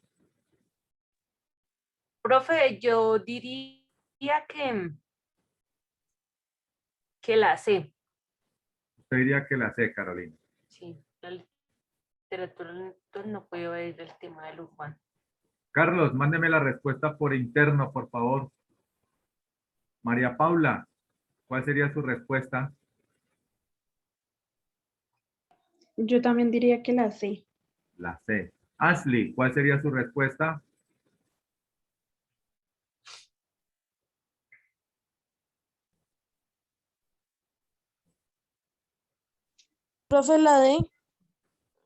Profe, yo diría que la C. Usted diría que la C, Carolina. Sí, la literatura entonces no puede evadir el tema del urbano. Carlos, mándeme la respuesta por interno, por favor. María Paula, ¿cuál sería su respuesta? Yo también diría que la C. La C. Ashley, ¿cuál sería su respuesta? Profe, la D.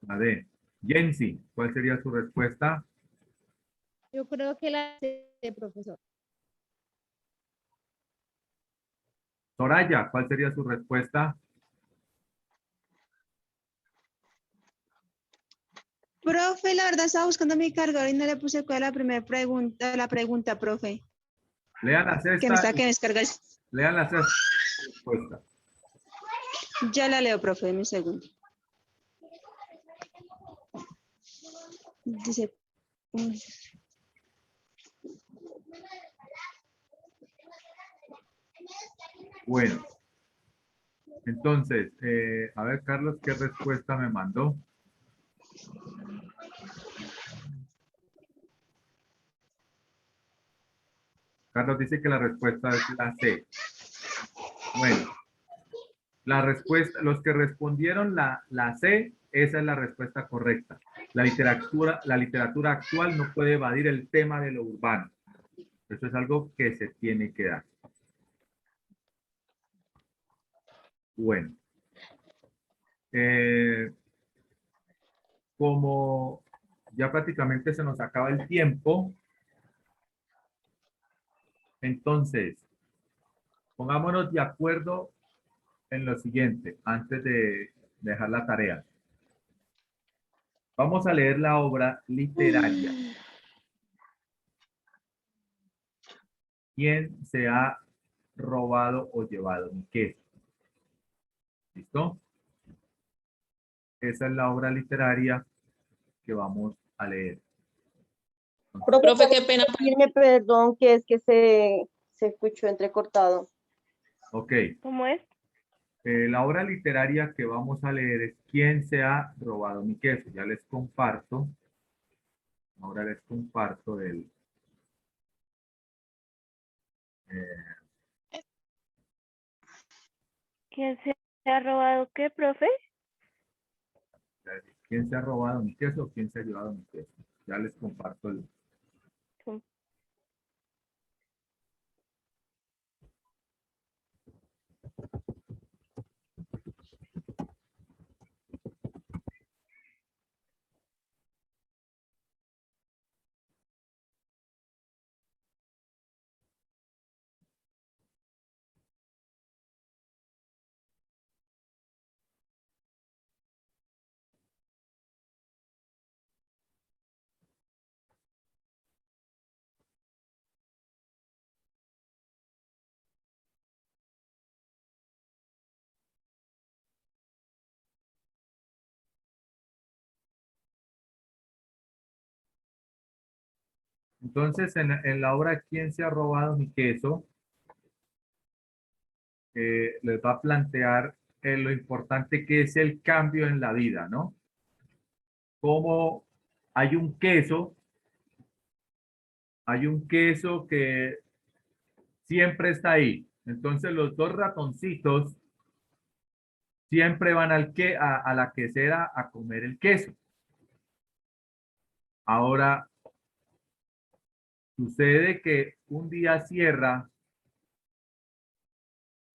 La D. Jensi, ¿cuál sería su respuesta? Yo creo que la C, profesor. Soraya, ¿cuál sería su respuesta? Profe, la verdad estaba buscando mi cargador y no le puse cuál es la pregunta, profe. Lean la Que me sexta. está que descargar. Lean la sexta respuesta. Ya la leo, profe, mi segundo. Dice. Bueno. Entonces, a ver, Carlos, ¿qué respuesta me mandó? Carlos dice que la respuesta es la C. Bueno, la respuesta, los que respondieron la C, esa es la respuesta correcta. La literatura actual no puede evadir el tema de lo urbano. Eso es algo que se tiene que dar. Bueno. Como ya prácticamente se nos acaba el tiempo, entonces, pongámonos de acuerdo en lo siguiente, antes de dejar la tarea. Vamos a leer la obra literaria. ¿Quién se ha robado o llevado mi queso? ¿Listo? Esa es la obra literaria que vamos a leer. Profe, qué pena. Dime, perdón, que es que se escuchó entrecortado. Ok. ¿Cómo es? La obra literaria que vamos a leer es ¿Quién se ha robado mi queso? Ya les comparto. Ahora les comparto el... ¿Quién se ha robado qué, profe? ¿Quién se ha robado mi queso o quién se ha llevado mi queso? Ya les comparto el... Entonces, en la obra ¿Quién se ha robado mi queso? Les va a plantear lo importante que es el cambio en la vida, ¿no? Como hay un queso que siempre está ahí. Entonces, los dos ratoncitos siempre van a la quesera a comer el queso. Ahora, sucede que un día cierra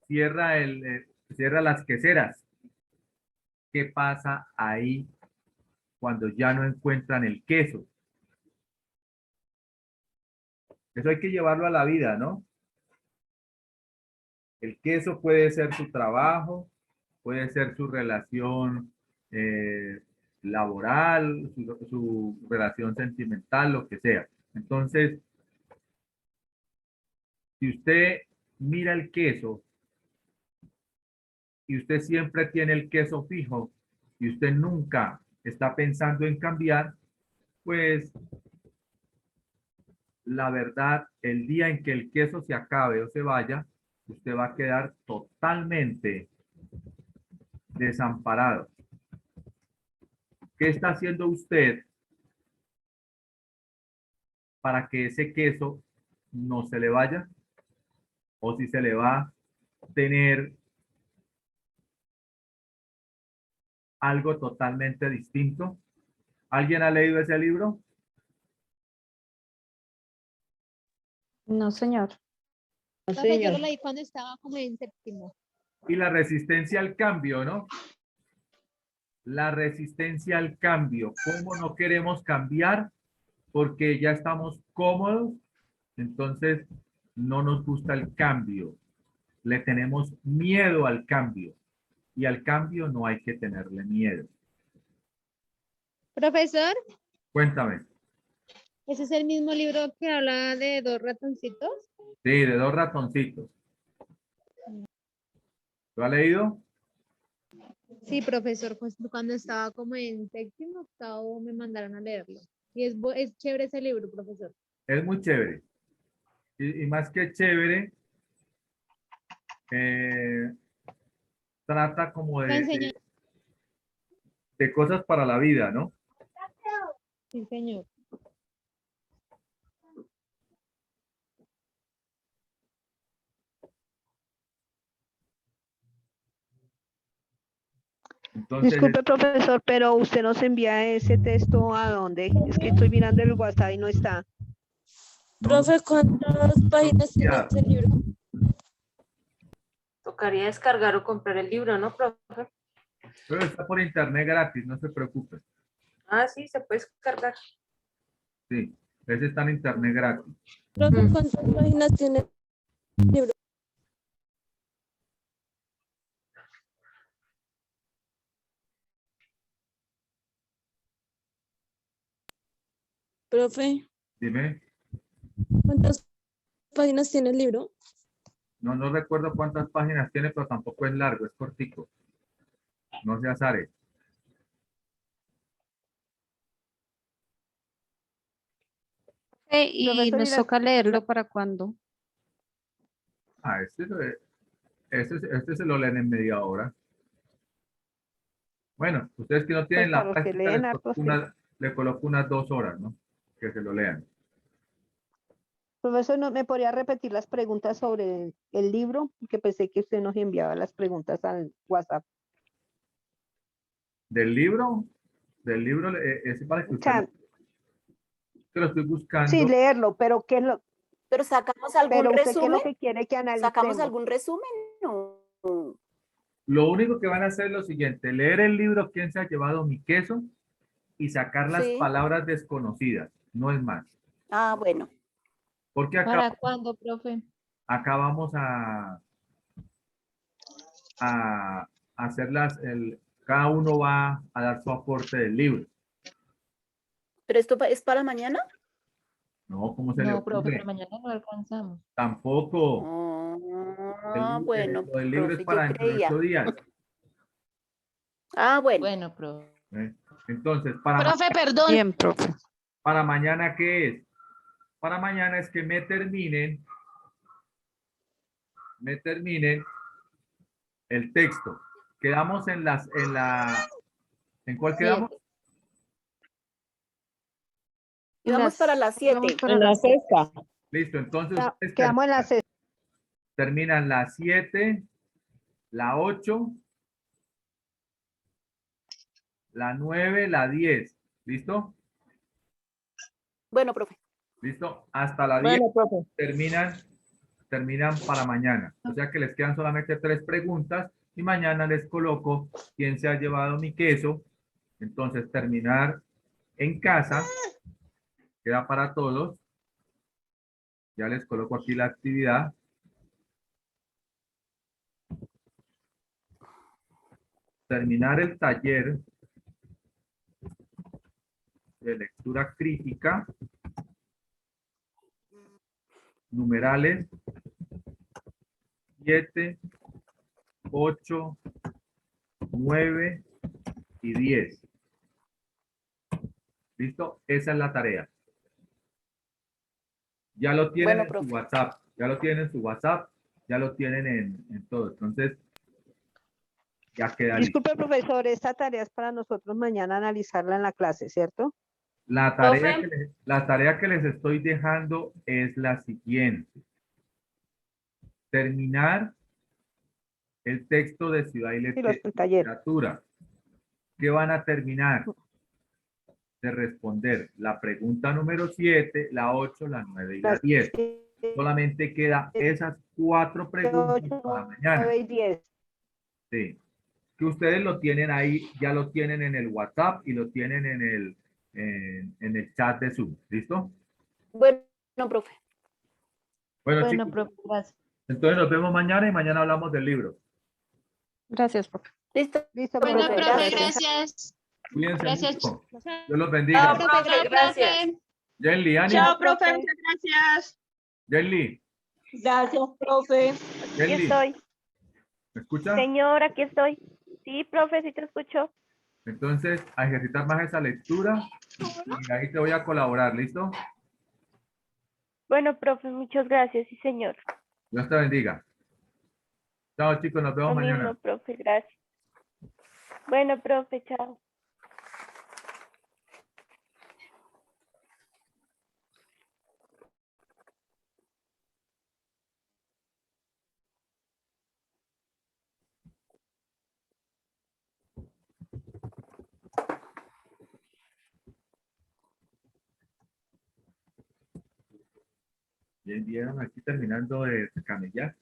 las queseras. ¿Qué pasa ahí cuando ya no encuentran el queso? Eso hay que llevarlo a la vida, ¿no? El queso puede ser su trabajo, puede ser su relación laboral, su relación sentimental, lo que sea. Entonces, si usted mira el queso y usted siempre tiene el queso fijo y usted nunca está pensando en cambiar, pues la verdad, el día en que el queso se acabe o se vaya, usted va a quedar totalmente desamparado. ¿Qué está haciendo usted para que ese queso no se le vaya? O si se le va a tener algo totalmente distinto. ¿Alguien ha leído ese libro? No, señor. Profe, yo lo leí cuando estaba como en séptimo. Y la resistencia al cambio, ¿no? La resistencia al cambio. ¿Cómo no queremos cambiar? Porque ya estamos cómodos, entonces no nos gusta el cambio. Le tenemos miedo al cambio. Y al cambio no hay que tenerle miedo. Profesor, Cuéntame. ¿ese es el mismo libro que habla de dos ratoncitos? Sí, de dos ratoncitos. ¿Lo ha leído? Sí, profesor, pues cuando estaba como en séptimo, octavo, me mandaron a leerlo. Y es chévere ese libro, profesor. Es muy chévere. Y más que chévere, trata como de cosas para la vida, ¿no? Sí, señor. Entonces, Disculpe, profesor, pero usted nos envía ese texto ¿a dónde? Es que estoy mirando el WhatsApp y no está. Profe, ¿cuántas páginas tiene este libro? Tocaría descargar o comprar el libro, ¿no, profe? pero está por internet gratis, no se preocupe. Ah, sí, se puede descargar. Sí, ese está en internet gratis. Profe, ¿cuántas páginas tiene el libro? Profe, Dime. ¿cuántas páginas tiene el libro? No recuerdo cuántas páginas tiene, pero tampoco es largo, es cortico. No se azare. Y Profesor, nos toca leerlo para cuando. Este se lo leen en media hora. Bueno, ustedes que no tienen Pues la para los que práctica, leen harto, sí. le coloco unas 2 horas, ¿no? Que se lo lean. Profesor, ¿no me podría repetir las preguntas sobre el libro? Que pensé que usted nos enviaba las preguntas al WhatsApp. Del libro, ese para que O usted sea, que lo estoy buscando. sí, leerlo, pero ¿qué es lo? Pero sacamos algún Pero usted qué es resumen. lo que quiere que analicemos. ¿Sacamos algún resumen? No. Lo único que van a hacer es lo siguiente, leer el libro ¿Quién se ha llevado mi queso? Y sacar las Sí. palabras desconocidas, no es más. Ah, bueno. Porque acá, ¿Para cuándo, profe? acá vamos a hacerlas, cada uno va a dar su aporte del libro. ¿Pero esto es para mañana? No, ¿cómo se le No, profe, ocurre? pero mañana no alcanzamos. Tampoco. Bueno, Lo del libro profe, es para yo dentro de creía. 8 días. Ah, bueno. Bueno, profe. Entonces, Profe, perdón. Bien, profe. para mañana, ¿qué es? Para mañana es que me terminen el texto. Quedamos ¿en cuál quedamos? Íbamos para las 7. En la sexta. Listo, entonces ustedes Quedamos en la sexta. terminan la 7, la 8, la 9, la 10. ¿Listo? Bueno, profe. ¿Listo? Hasta la 10 Bueno, profe. terminan para mañana. O sea que les quedan solamente 3 preguntas y mañana les coloco quién se ha llevado mi queso. Entonces terminar en casa queda para todos. Ya les coloco aquí la actividad. Terminar el taller de lectura crítica, numerales 7, 8, 9 y 10. ¿Listo? Esa es la tarea. Ya lo tienen Bueno, en su WhatsApp, ya lo tienen en su WhatsApp, ya lo tienen en todo. Entonces, ya queda listo. Disculpe, profesor, esta tarea es para nosotros mañana analizarla en la clase, ¿cierto? La tarea que les estoy dejando es la siguiente. Terminar el texto de Ciudad y Literatura. ¿Qué van a terminar? De responder la pregunta número 7, la 8, la 9 y la 10. Solamente queda esas 4 preguntas para mañana. 9 y 10. Sí. Que ustedes lo tienen ahí, ya lo tienen en el WhatsApp y lo tienen en el chat de Zoom. ¿Listo? Bueno, profe. Bueno, Bueno, chicos, profe, gracias. entonces nos vemos mañana y mañana hablamos del libro. Gracias, profe. Listo. Listo, Bueno, profe. profe, Gracias. gracias. Cuídense Gracias. mucho. Dios los bendiga. Chao, profe, gracias. Jenly, ánimo. Chao, profe, muchas gracias. Jenly, Gracias, profe. Aquí Jenly, estoy. ¿me escucha? Señor, aquí estoy. Sí, profe, sí te escucho. Entonces, a ejercitar más esa lectura y ahí te voy a colaborar, ¿listo? Bueno, profe, muchas gracias, sí, señor. Dios te bendiga. Chao, chicos, nos vemos Lo mañana. mismo, profe, gracias. Bueno, profe, chao. Bien, vieron aquí terminando de camellar.